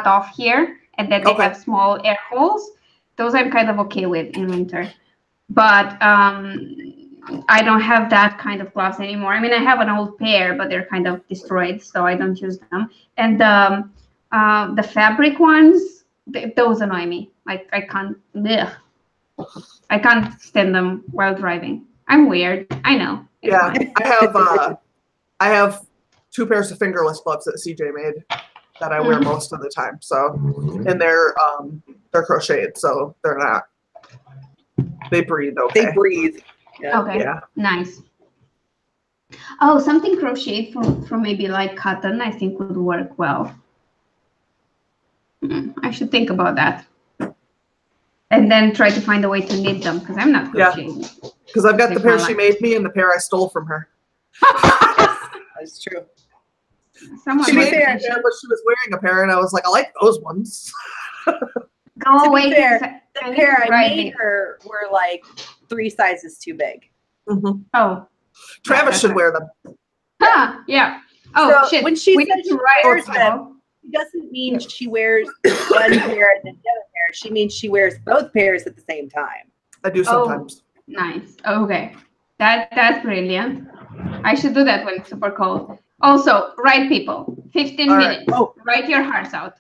off here, and then they have small air holes. Those I'm kind of okay with in winter, but I don't have that kind of gloves anymore. I mean, I have an old pair, but they're kind of destroyed, so I don't use them. And the fabric ones, those annoy me. Like I can't stand them while driving. I'm weird. I know. Yeah, I have 2 pairs of fingerless gloves that CJ made that I wear most of the time. So, and they're crocheted, so they breathe okay. They breathe. Yeah. Okay. Yeah. Nice. Oh, something crocheted from maybe like cotton, I think would work well. I should think about that. And then try to find a way to knit them, because I'm not crocheting. Yeah. Because I've got the pair she made me and the pair I stole from her. That's true. She made me but she was wearing a pair, and I was like, I like those ones. Go away. The pair I made her were like 3 sizes too big. Mm-hmm. Oh. Travis should wear them. Huh, yeah. Oh, so shit. When she says she wears them, it doesn't mean she wears one pair and then the other pair. She means she wears both pairs at the same time. I do sometimes. Oh, nice. Okay. That's brilliant. I should do that when it's super cold. Also, write, people. 15 All right. minutes. Oh. Write your hearts out.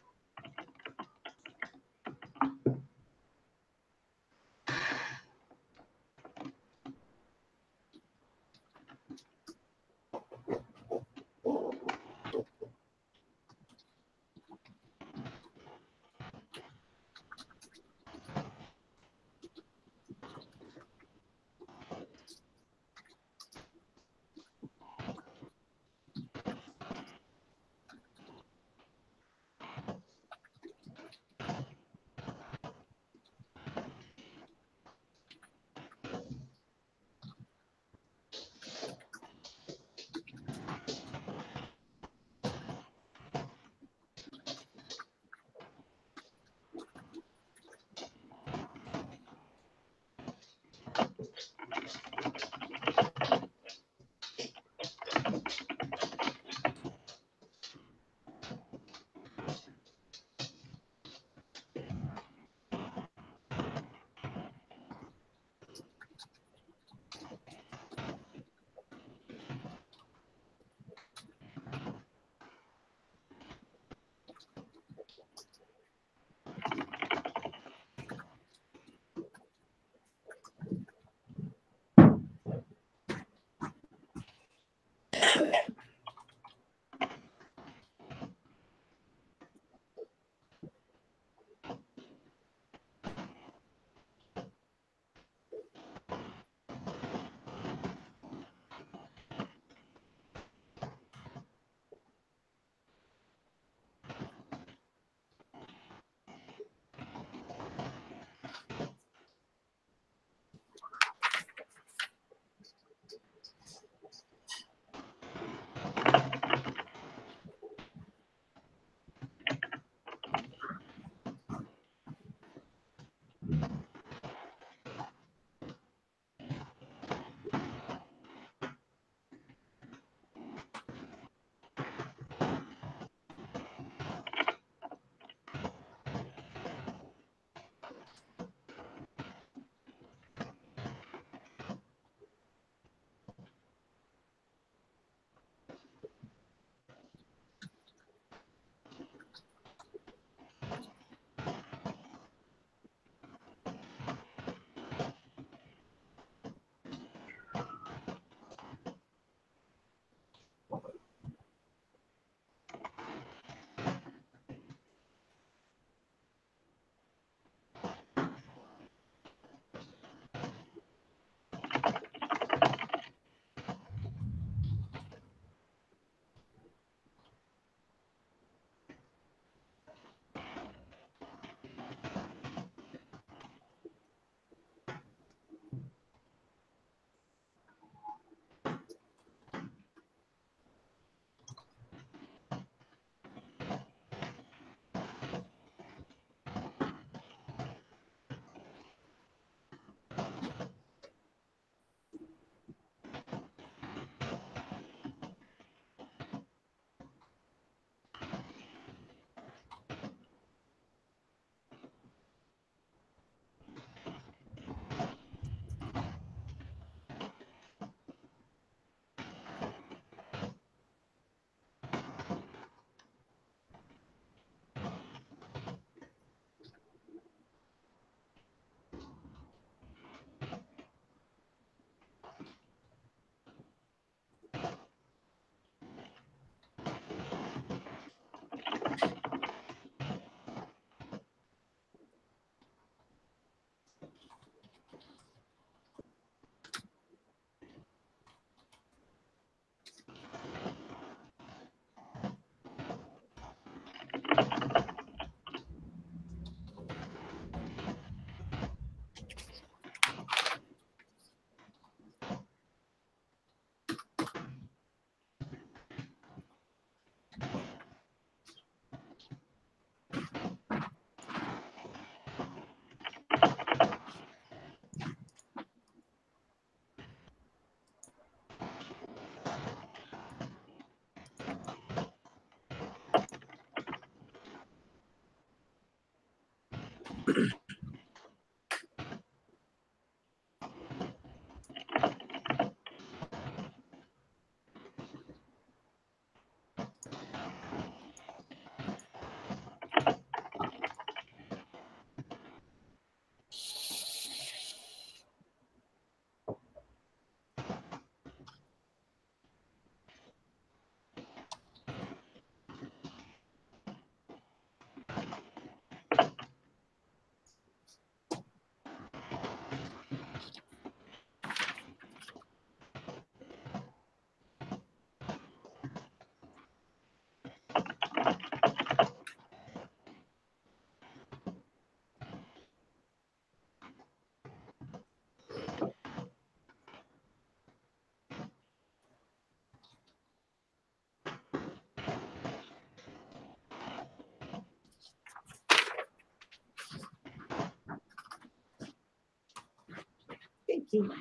Thank you.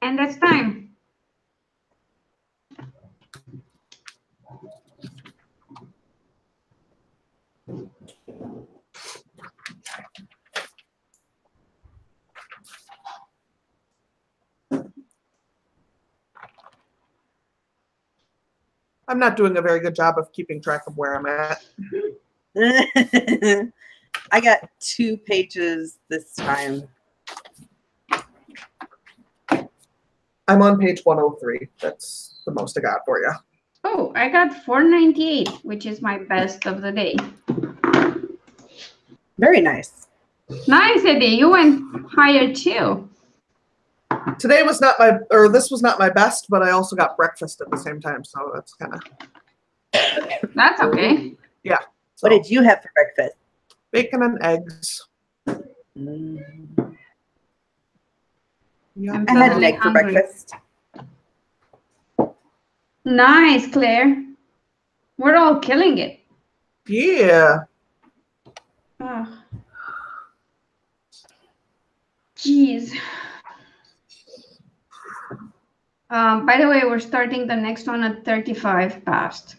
And that's time. I'm not doing a very good job of keeping track of where I'm at. I got 2 pages this time. I'm on page 103. That's the most I got for you. Oh, I got 498, which is my best of the day. Very nice. Nice, Eddie. You went higher too. Today was not my, or this was not my best, but I also got breakfast at the same time, so that's kind of. That's okay. Yeah. So. What did you have for breakfast? Bacon and eggs. Yeah. I had an egg for breakfast. Nice, Claire. We're all killing it. Yeah. Oh. Jeez. By the way, we're starting the next one at 35 past.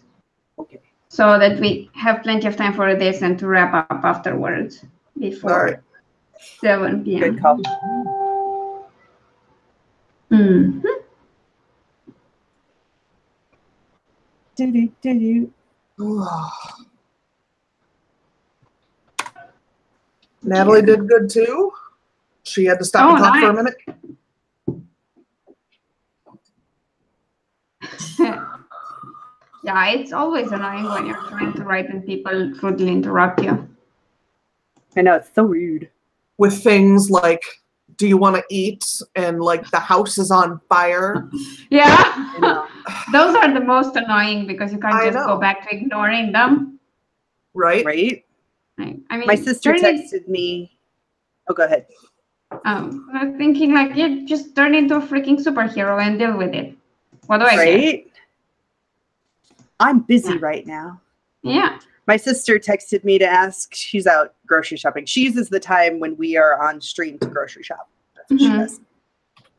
Okay. So that we have plenty of time for this and to wrap up afterwards before 7 p.m. Good call. Mm-hmm. Natalie did good too. She had to stop and talk for a minute. Yeah, it's always annoying when you're trying to write and people rudely interrupt you. I know, it's so rude. With things like, do you want to eat? And like the house is on fire. Yeah. I know. Those are the most annoying because you can't I just go know. back to ignoring them. Right? Right? Right. I mean, My sister texted me. Oh, go ahead. I'm thinking like, yeah, just turn into a freaking superhero and deal with it. What do I care? Right? I'm busy right now. Yeah. My sister texted me to ask, she's out grocery shopping. She uses the time when we are on stream to grocery shop. That's what she does.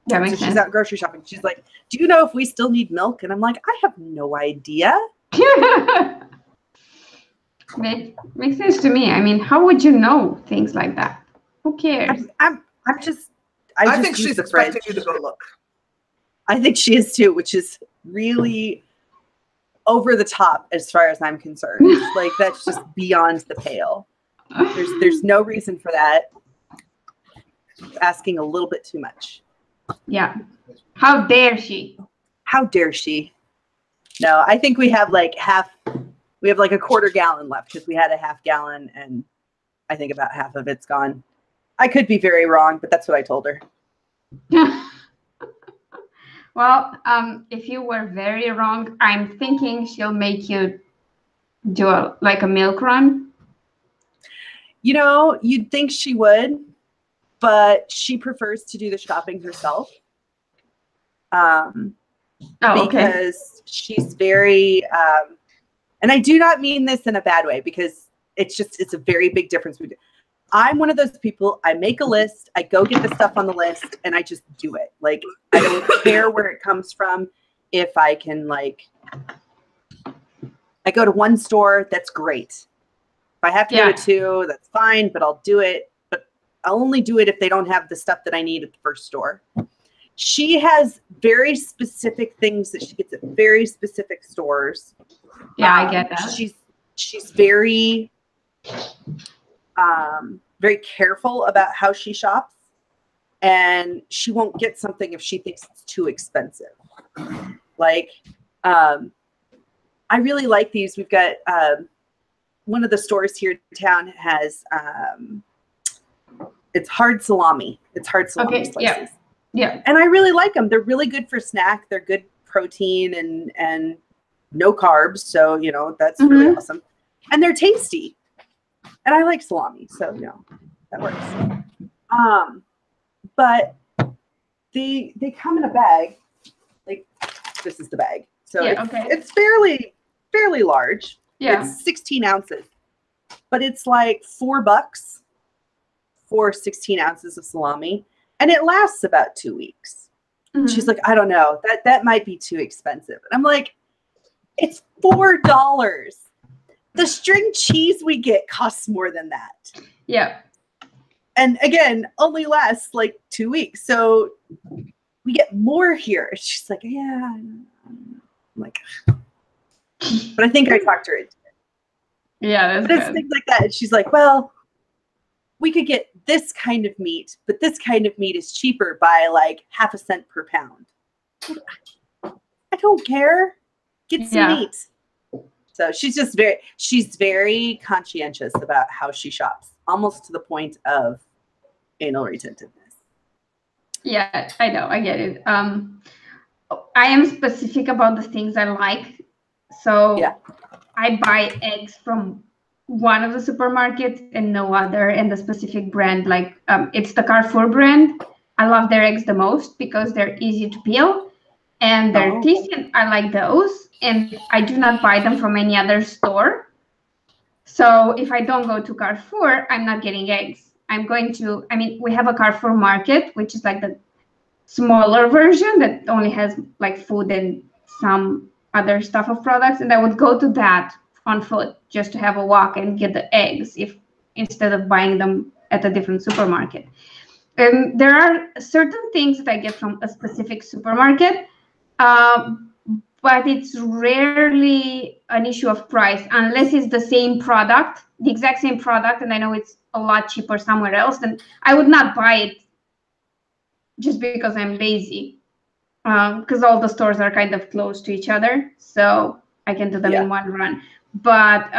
That makes So sense. she's out grocery shopping. She's like, do you know if we still need milk? And I'm like, I have no idea. Makes sense to me. I mean, how would you know things like that? Who cares? I'm just I think use she's the fridge. expecting you to go look. I think she is too, which is really over the top as far as I'm concerned. Like, that's just beyond the pale. There's no reason for that. Asking a little bit too much. Yeah. How dare she? How dare she? No, I think we have like a quarter gallon left because we had a half gallon and I think about half of it's gone. I could be very wrong, but that's what I told her. Well, if you were very wrong, I'm thinking she'll make you do a milk run. You know, you'd think she would, but she prefers to do the shopping herself. Because she's very, and I do not mean this in a bad way because it's a very big difference. I'm one of those people, I make a list, I go get the stuff on the list, and I just do it. Like, I don't care where it comes from. If I can, like, I go to one store, that's great. If I have to go to two, that's fine, but I'll do it. But I'll only do it if they don't have the stuff that I need at the first store. She has very specific things that she gets at very specific stores. Yeah, I get that. She's very very careful about how she shops, and she won't get something if she thinks it's too expensive. Like, I really like these. We've got one of the stores here in town has it's hard salami. It's hard salami slices. Yeah. And I really like them. They're really good for snack. They're good protein and no carbs. So, you know, that's really awesome. And they're tasty. And I like salami. So, you know, that works. But they come in a bag. Like, this is the bag. So it's fairly large. Yeah. It's 16 ounces. But it's like $4 for 16 ounces of salami. And it lasts about 2 weeks. She's like, I don't know. That might be too expensive. And I'm like, it's $4. The string cheese we get costs more than that. Yeah. And again, only lasts like 2 weeks. So we get more here. She's like, yeah. I'm like, but I think I talked her into it. Yeah, that's but it's good. things like that. And she's like, well, we could get this kind of meat, but this kind of meat is cheaper by like 0.5 cents per pound. I don't care. Get some meat. So she's very conscientious about how she shops, almost to the point of anal retentiveness. Yeah, I know. I get it. I am specific about the things I like. So I buy eggs from one of the supermarkets and no other, and the specific brand, like it's the Carrefour brand. I love their eggs the most because they're easy to peel and they're tasty. I like those, and I do not buy them from any other store. So if I don't go to Carrefour, I'm not getting eggs. We have a Carrefour market, which is like the smaller version that only has like food and some other stuff of products, and I would go to that on foot just to have a walk and get the eggs instead of buying them at a different supermarket. And there are certain things that I get from a specific supermarket, but it's rarely an issue of price unless it's the same product, the exact same product, and I know it's a lot cheaper somewhere else. Then I would not buy it just because I'm lazy, because all the stores are kind of close to each other. So I can do them Yeah. in one run. But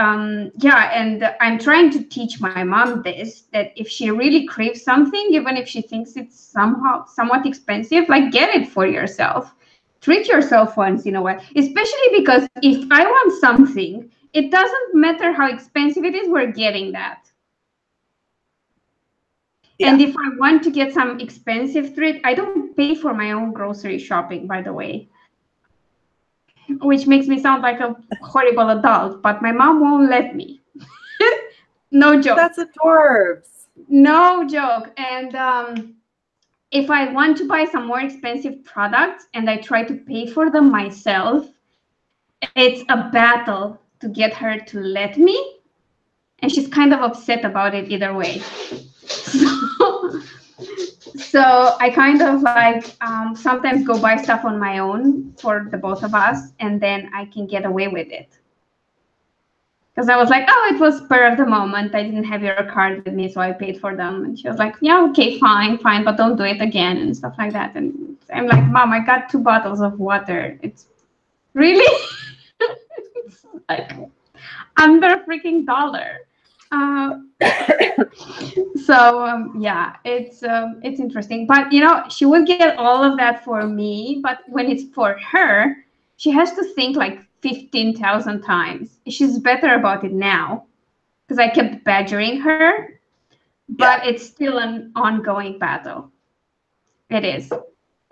yeah, and I'm trying to teach my mom this, that if she really craves something, even if she thinks it's somewhat expensive, like get it for yourself. Treat yourself once in a while, especially because if I want something, it doesn't matter how expensive it is, we're getting that. Yeah. And if I want to get some expensive treat, I don't pay for my own grocery shopping, by the way, which makes me sound like a horrible adult, but my mom won't let me. No joke. That's adorbs. No joke. And if I want to buy some more expensive products and I try to pay for them myself, it's a battle to get her to let me. And she's kind of upset about it either way. So I kind of like sometimes go buy stuff on my own for the both of us, and then I can get away with it. Because I was like, oh, it was spur of the moment. I didn't have your card with me, so I paid for them. And she was like, yeah, okay, fine, but don't do it again and stuff like that. And I'm like, Mom, I got 2 bottles of water. It's really it's like under a freaking $1. Yeah, it's interesting. But you know, she would get all of that for me, but when it's for her, she has to think like 15,000 times. She's better about it now because I kept badgering her, but it's still an ongoing battle. It is.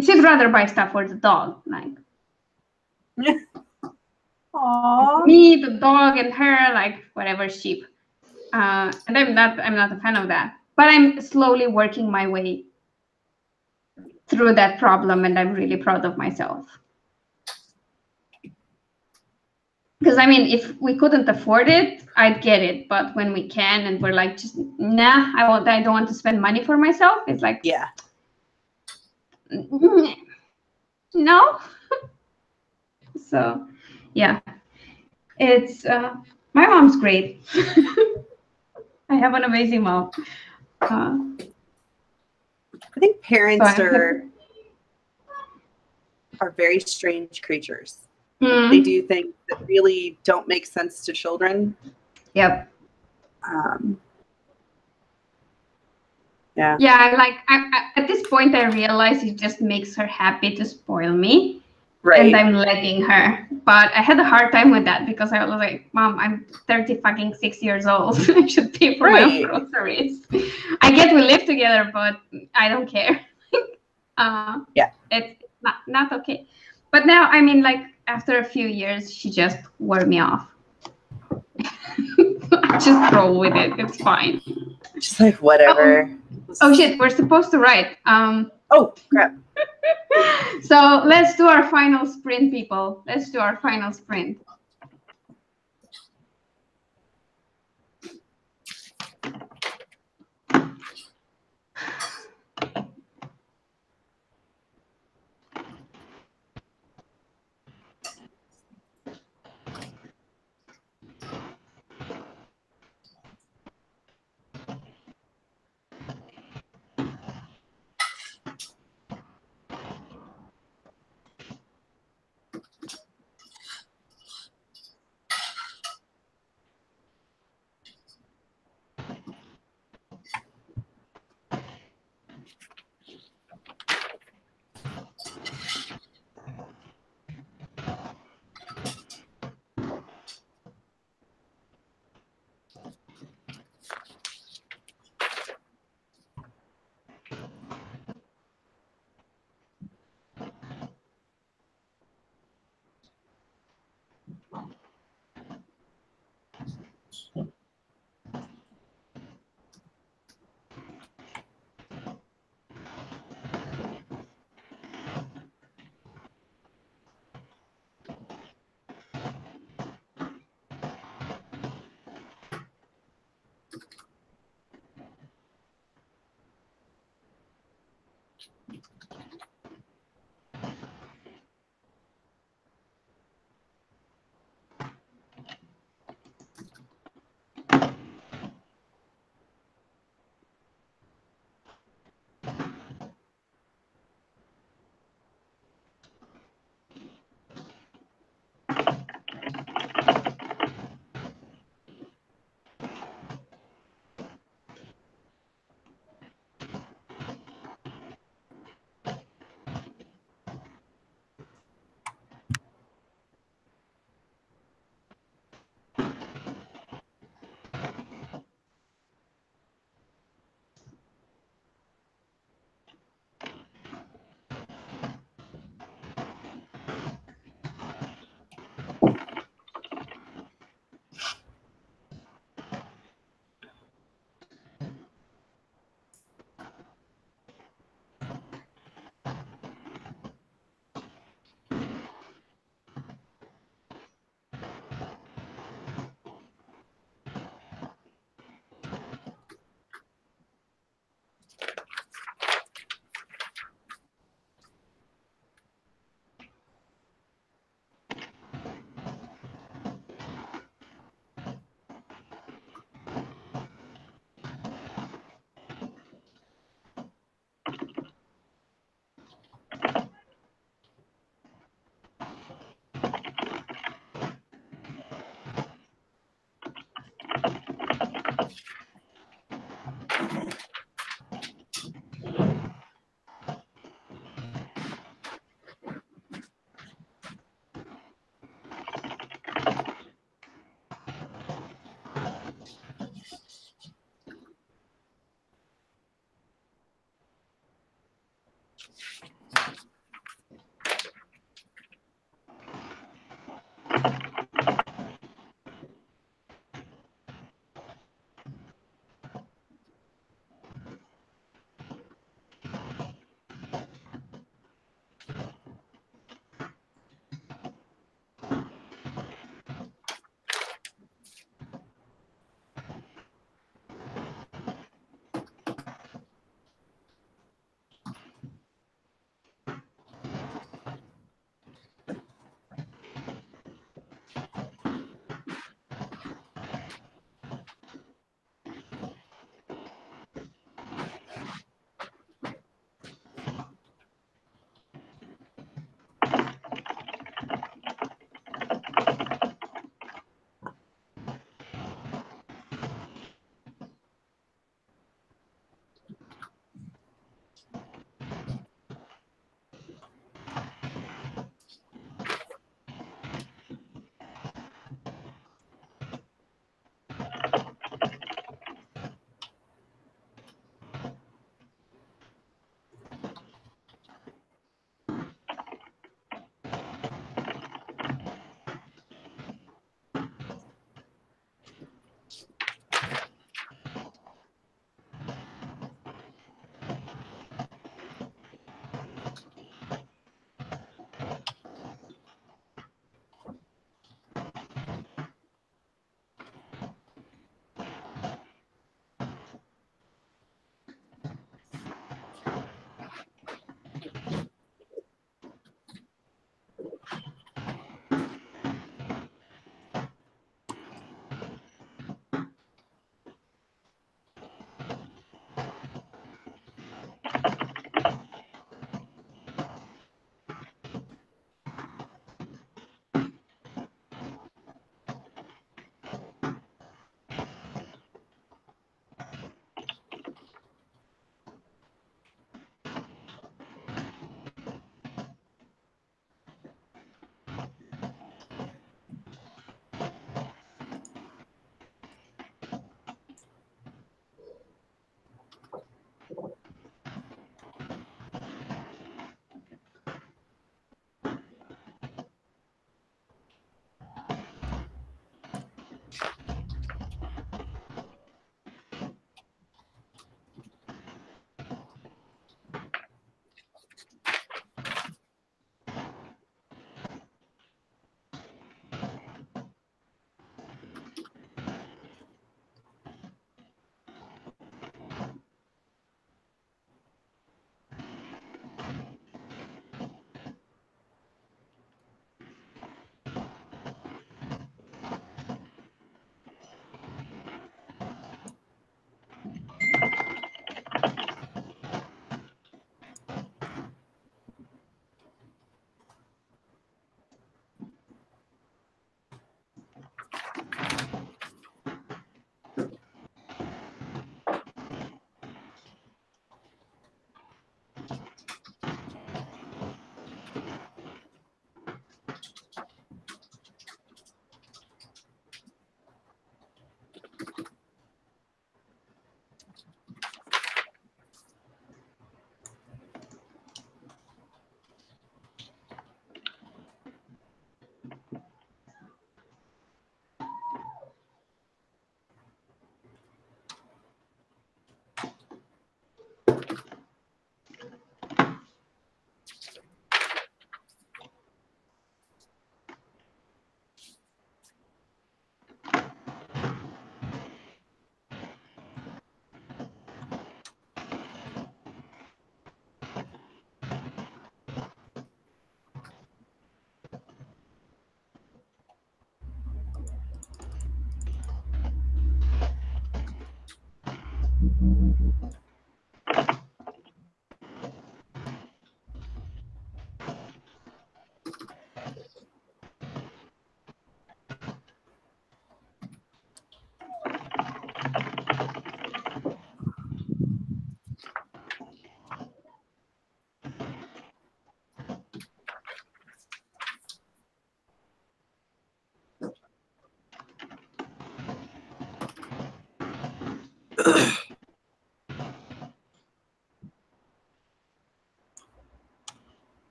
She'd rather buy stuff for the dog, like Aww. me, the dog, and her, like whatever, sheep. And I'm not a fan of that. But I'm slowly working my way through that problem, and I'm really proud of myself. Because I mean, if we couldn't afford it, I'd get it. But when we can, and we're like, just nah, I don't want to spend money for myself. It's like, Yeah. No. So, yeah, it's my mom's great. I have an amazing mom. I think parents So are very strange creatures. Mm. They do things that really don't make sense to children. Yep. Yeah. Yeah, like at this point, I realize it just makes her happy to spoil me, Right. and I'm letting her. But I had a hard time with that because I was like, Mom, I'm 6 years old. I should pay for my own groceries. I get we live together, but I don't care. Yeah. It's not okay. But now, I mean, like after a few years, she just wore me off. I just roll with it. It's fine. Just like whatever. Oh shit, we're supposed to write. Oh crap. So let's do our final sprint, people. Let's do our final sprint.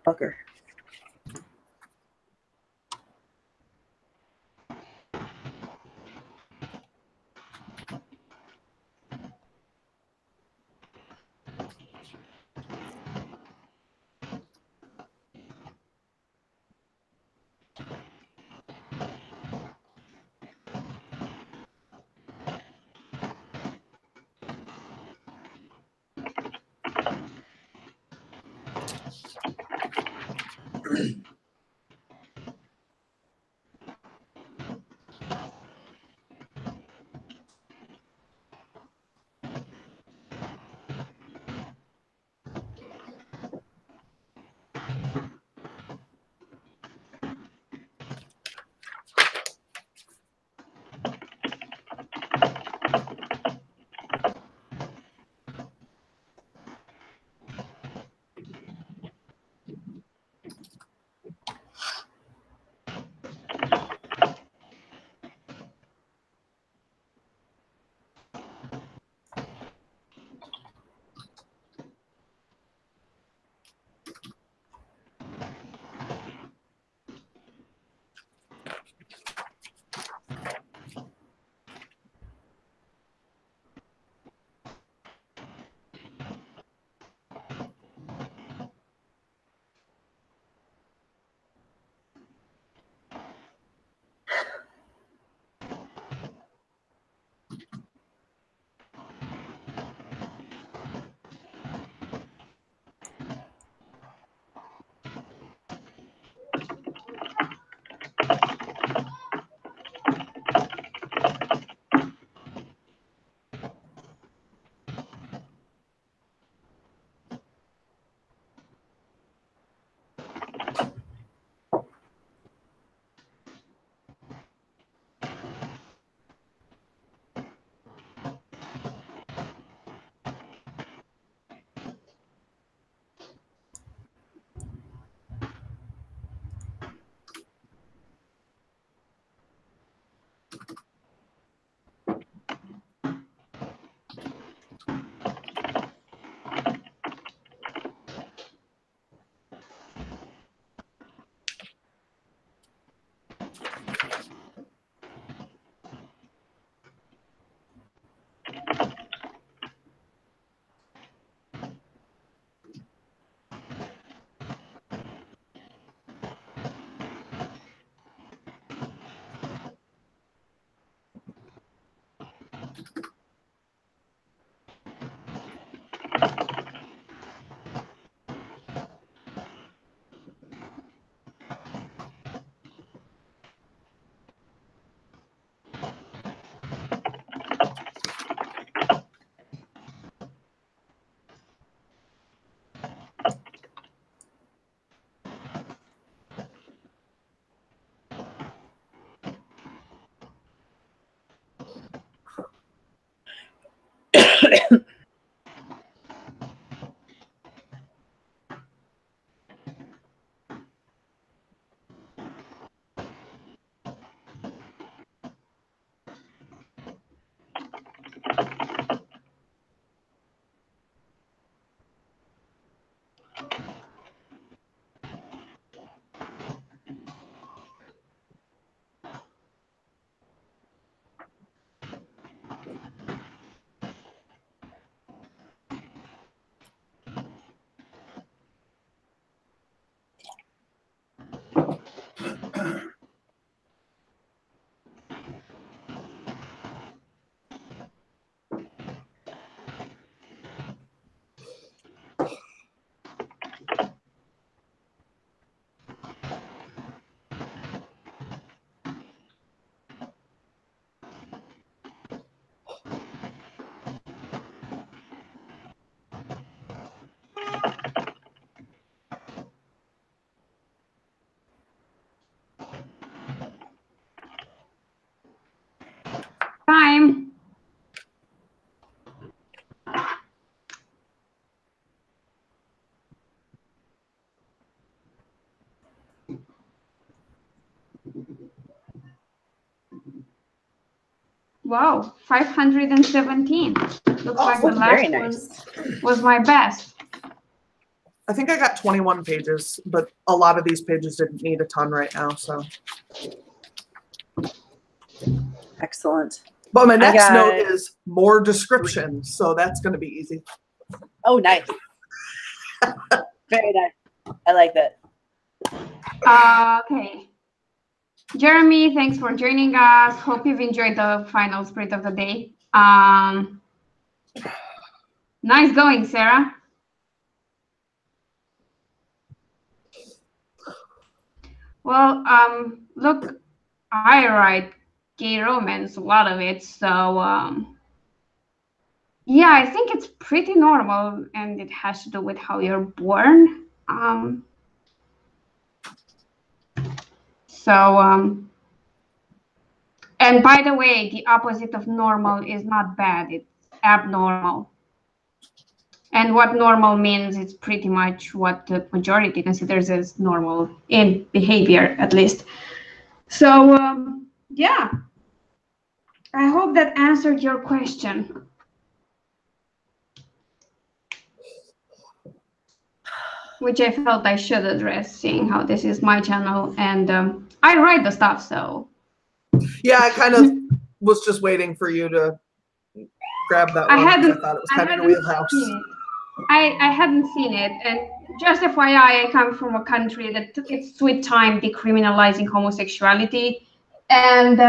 Fucker. Time. Wow, 517. Looks like the last one was my best. I think I got 21 pages, but a lot of these pages didn't need a ton right now, so. Excellent. But my next note is more description, so that's going to be easy. Oh, nice. Very nice. I like that. Okay. Jeremy, thanks for joining us. Hope you've enjoyed the final sprint of the day. Nice going, Sarah. Well, look, I write gay romance, a lot of it, so yeah, I think it's pretty normal, and it has to do with how you're born. And by the way, the opposite of normal is not bad, it's abnormal. And what normal means, it's pretty much what the majority considers as normal in behavior, at least. So, yeah, I hope that answered your question. Which I felt I should address, seeing how this is my channel, and I write the stuff, so. Yeah, I kind of was just waiting for you to grab that one. I thought it was kind of your wheelhouse. I hadn't seen it, and just FYI, I come from a country that took its sweet time decriminalizing homosexuality, and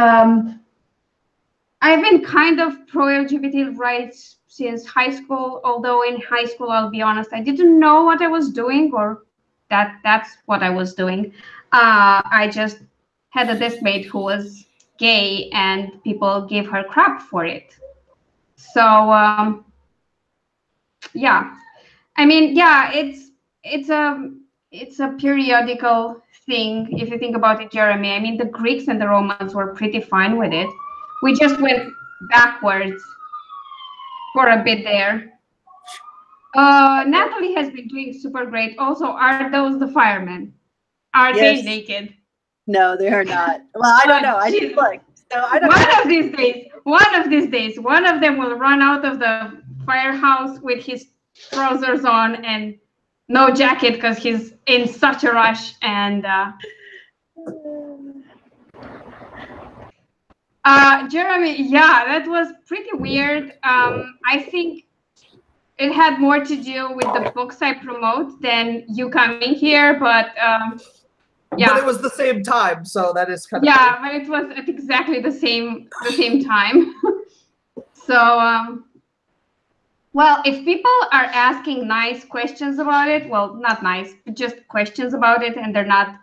I've been kind of pro-LGBT rights since high school, although in high school, I'll be honest, I didn't know what I was doing, or that's what I was doing. I just had a deskmate who was gay, and people gave her crap for it. So, yeah, I mean, yeah, it's a periodical thing if you think about it, Jeremy. I mean, the Greeks and the Romans were pretty fine with it. We just went backwards for a bit there. Natalie has been doing super great. Also, are those the firemen? Are they naked? No, they are not. Well, I don't know. I just look. So I don't know. One of these days, one of them will run out of the firehouse with his trousers on and no jacket because he's in such a rush. And Jeremy, yeah, that was pretty weird. I think it had more to do with the books I promote than you coming here, but yeah. But it was the same time, so that is kind of funny. But it was at exactly the same time. So well, if people are asking nice questions about it, well, not nice, but just questions about it, and they're not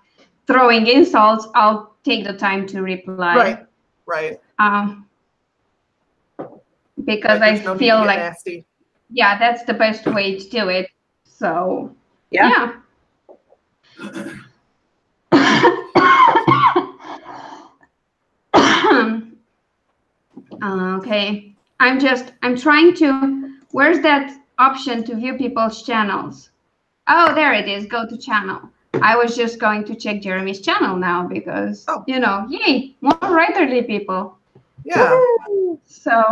throwing insults, I'll take the time to reply. Right. Because I feel like nasty. Yeah, that's the best way to do it. So yeah. Okay, I'm trying to, where's that option to view people's channels? Oh, there it is, go to channel. I was just going to check Jeremy's channel now because, you know, yay, more writerly people. Yeah. Woo! So,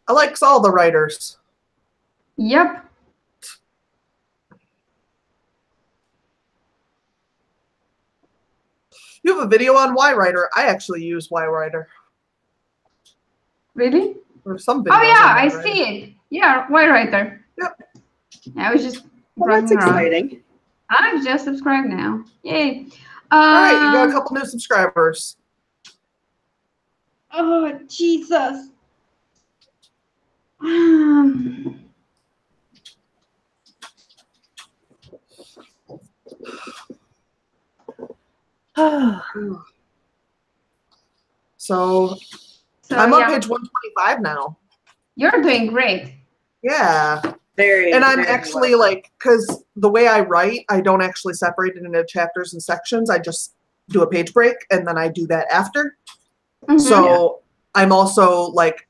I like all the writers. Yep. You have a video on YWriter. I actually use YWriter. Really? Or some videos. Oh yeah, I see it. Yeah, YWriter. Yep. I was just that's exciting. I've just subscribed now. Yay. All right, you got a couple new subscribers. Oh, Jesus. So I'm on page 125 now. You're doing great. Yeah. And I'm actually like, because the way I write, I don't actually separate it into chapters and sections. I just do a page break and then I do that after. Mm-hmm. So I'm also like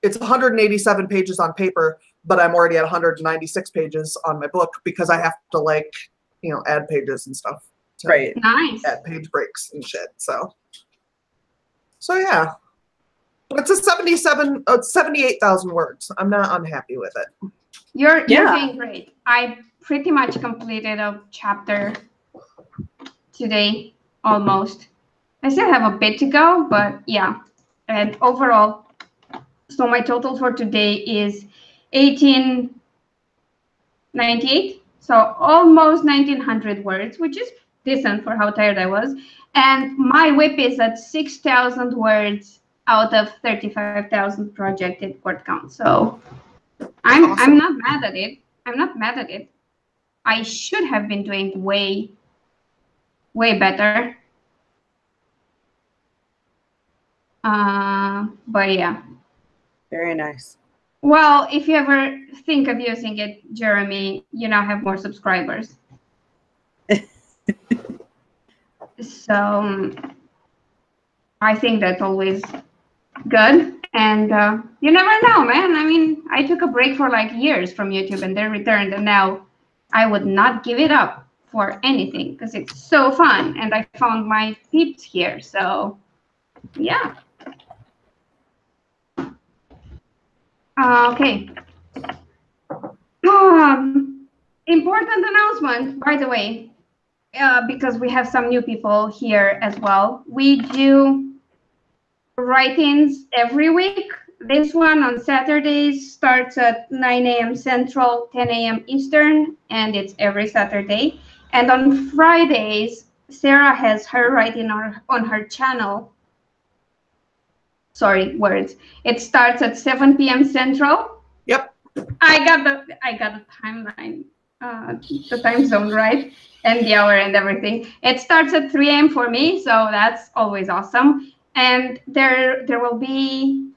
it's 187 pages on paper, but I'm already at 196 pages on my book because I have to like, you know, add pages and stuff. Right. Nice. Add page breaks and shit. So yeah. It's a 78,000 words. I'm not unhappy with it. You're doing great. I pretty much completed a chapter today, almost. I still have a bit to go, but yeah. And overall, so my total for today is 1898. So almost 1900 words, which is decent for how tired I was. And my whip is at 6,000 words out of 35,000 projected word count. So I'm not mad at it. I'm not mad at it. I should have been doing way better. But yeah. Very nice. Well, if you ever think of using it, Jeremy, you now have more subscribers. So I think that's always good. And you never know, man. I mean, I took a break for like years from YouTube and then returned, and now I would not give it up for anything because it's so fun. And I found my peeps here. So yeah. Okay. Important announcement, by the way, because we have some new people here as well. We do write-ins every week. This one on Saturdays starts at 9 a.m. Central, 10 a.m. Eastern, and it's every Saturday. And on Fridays, Sarah has her write-in on her channel. Sorry, words. It starts at 7 p.m. Central. Yep. I got the timeline, the time zone right, and the hour and everything. It starts at 3 a.m. for me, so that's always awesome. And there will be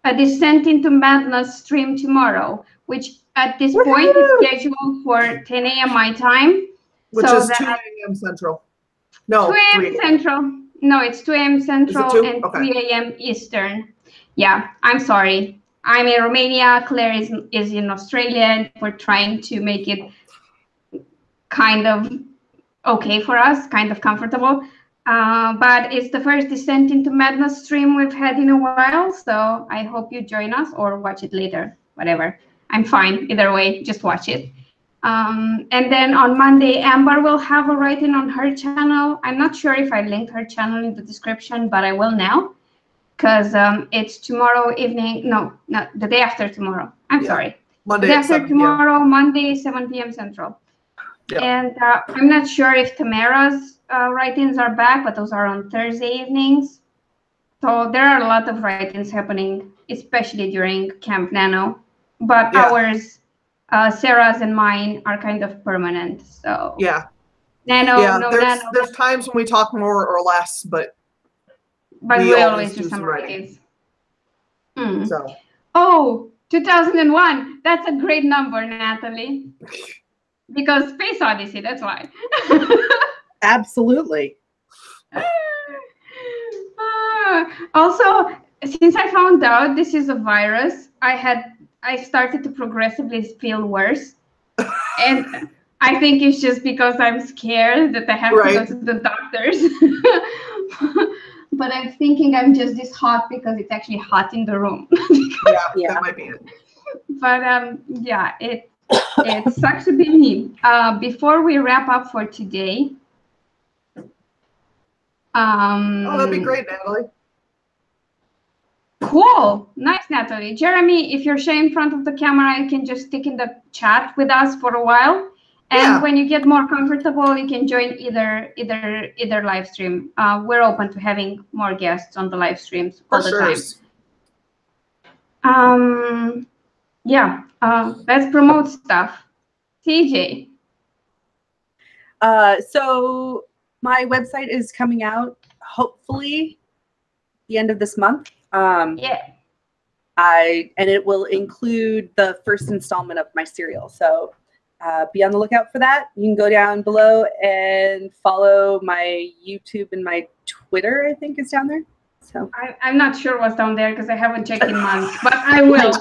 a Descent into Madness stream tomorrow, which at this point is scheduled for 10 a.m. my time. Which is 2 a.m. Central. No, 2 a.m. Central. No, it's 2 a.m. Central and 3 a.m. Eastern. Yeah, I'm sorry. I'm in Romania. Claire is in Australia, and we're trying to make it kind of okay for us, kind of comfortable. But it's the first Descent into Madness stream we've had in a while, so I hope you join us or watch it later, whatever. I'm fine either way, just watch it. And then on Monday, Amber will have a write-in on her channel. I'm not sure if I linked her channel in the description, but I will now, because it's tomorrow evening. No, not the day after tomorrow. I'm sorry. Monday the day after tomorrow, Monday, 7 p.m. Central. Yep. And I'm not sure if Tamara's write-ins are back, but those are on Thursday evenings. So there are a lot of write-ins happening, especially during Camp Nano. But ours, Sarah's and mine, are kind of permanent. So yeah, Nano, there's times when we talk more or less, but we always do some write-ins. So 2001. That's a great number, Natalie. Because Space Odyssey, that's why. Absolutely. Also, since I found out this is a virus, I started to progressively feel worse. And I think it's just because I'm scared that I have to go to the doctors. But I'm thinking I'm just this hot because it's actually hot in the room. Yeah, that might be it. But yeah, it sucks to be me. Before we wrap up for today. That'd be great, Natalie. Cool. Nice, Natalie. Jeremy, if you're shy in front of the camera, you can just stick in the chat with us for a while. And when you get more comfortable, you can join either live stream. We're open to having more guests on the live streams all the time. Yeah. Let's promote stuff. TJ. So my website is coming out hopefully the end of this month. And it will include the first installment of my serial. So be on the lookout for that. You can go down below and follow my YouTube and my Twitter, I think is down there. So I'm not sure what's down there because I haven't checked in months, but I will.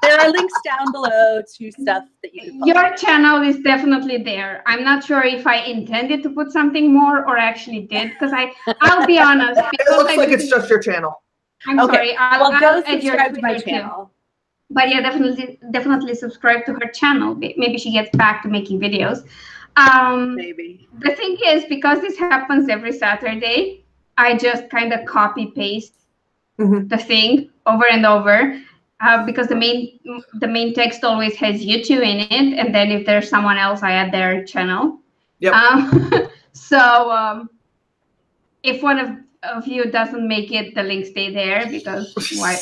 There are links down below to stuff that you can follow. Your channel is definitely there. I'm not sure if I intended to put something more or actually did, because I'll be honest. It looks like it's just your channel. I'm sorry. Well, go subscribe to my channel. But yeah, definitely subscribe to her channel. Maybe she gets back to making videos. Maybe. The thing is, because this happens every Saturday, I just kind of copy paste the thing over and over, because the main text always has YouTube in it, and then if there's someone else, I add their channel. Yep. So if one of you doesn't make it, the links stay there, because why?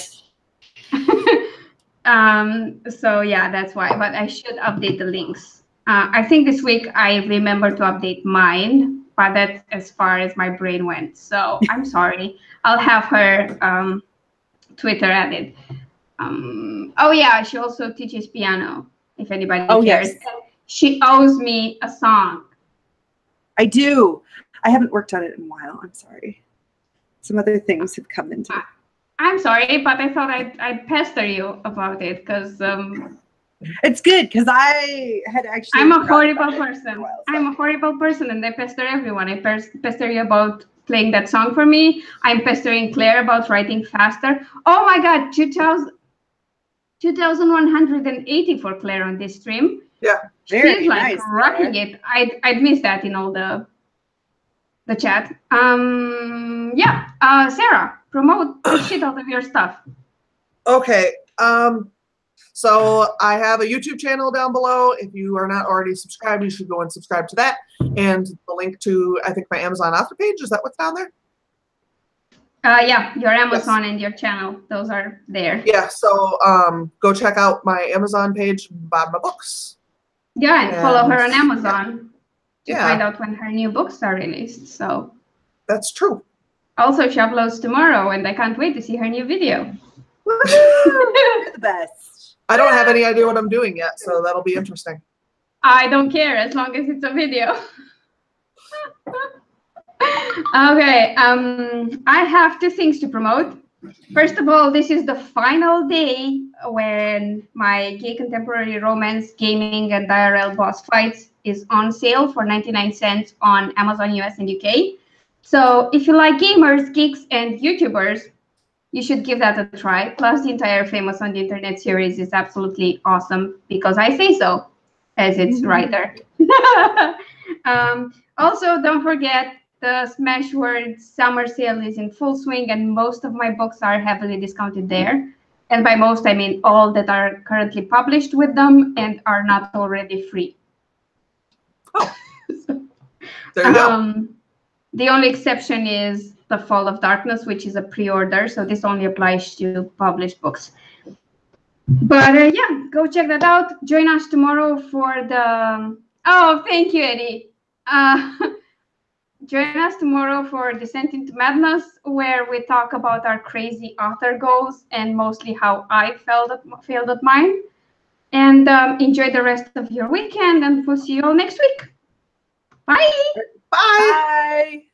So yeah, that's why. But I should update the links. I think this week I remember to update mine, but that's as far as my brain went. So I'm sorry. I'll have her Twitter added. Oh yeah, she also teaches piano, if anybody cares. Yes. She owes me a song. I do. I haven't worked on it in a while. I'm sorry. Some other things have come into it. I'm sorry, but I thought I'd pester you about it, because it's good, because I had actually. I'm a horrible person. I'm a horrible person, and I pester everyone. I pester you about playing that song for me. I'm pestering Claire about writing faster. Oh my God, 2,180 for Claire on this stream. Yeah, she's like nice, rocking it. I'd miss that in all the chat. Yeah, Sarah, promote the shit out of your stuff. Okay. So I have a YouTube channel down below. If you are not already subscribed, you should go and subscribe to that. And the link to, I think, my Amazon author page. Is that what's down there? Yeah, your Amazon and your channel. Those are there. Yeah, so go check out my Amazon page, buy my books. Yeah, and follow her on Amazon to find out when her new books are released. So that's true. Also, she uploads tomorrow, and I can't wait to see her new video. You're the best. I don't have any idea what I'm doing yet, so that'll be interesting. I don't care as long as it's a video. Okay, I have two things to promote. First of all, this is the final day when my gay contemporary romance, gaming, and IRL boss fights is on sale for 99 cents on Amazon US and UK. So if you like gamers, geeks, and YouTubers, you should give that a try. Plus, the entire Famous on the Internet series is absolutely awesome because I say so, as its writer. Also, don't forget, the Smashwords summer sale is in full swing, and most of my books are heavily discounted there. And by most, I mean all that are currently published with them and are not already free. Oh, there you go. The only exception is The Fall of Darkness, which is a pre-order, so this only applies to published books. But yeah, go check that out. Join us tomorrow for the... Oh, thank you, Eddie. Join us tomorrow for Descent into Madness, where we talk about our crazy author goals and mostly how I failed at mine. And enjoy the rest of your weekend, and we'll see you all next week. Bye. Bye. Bye.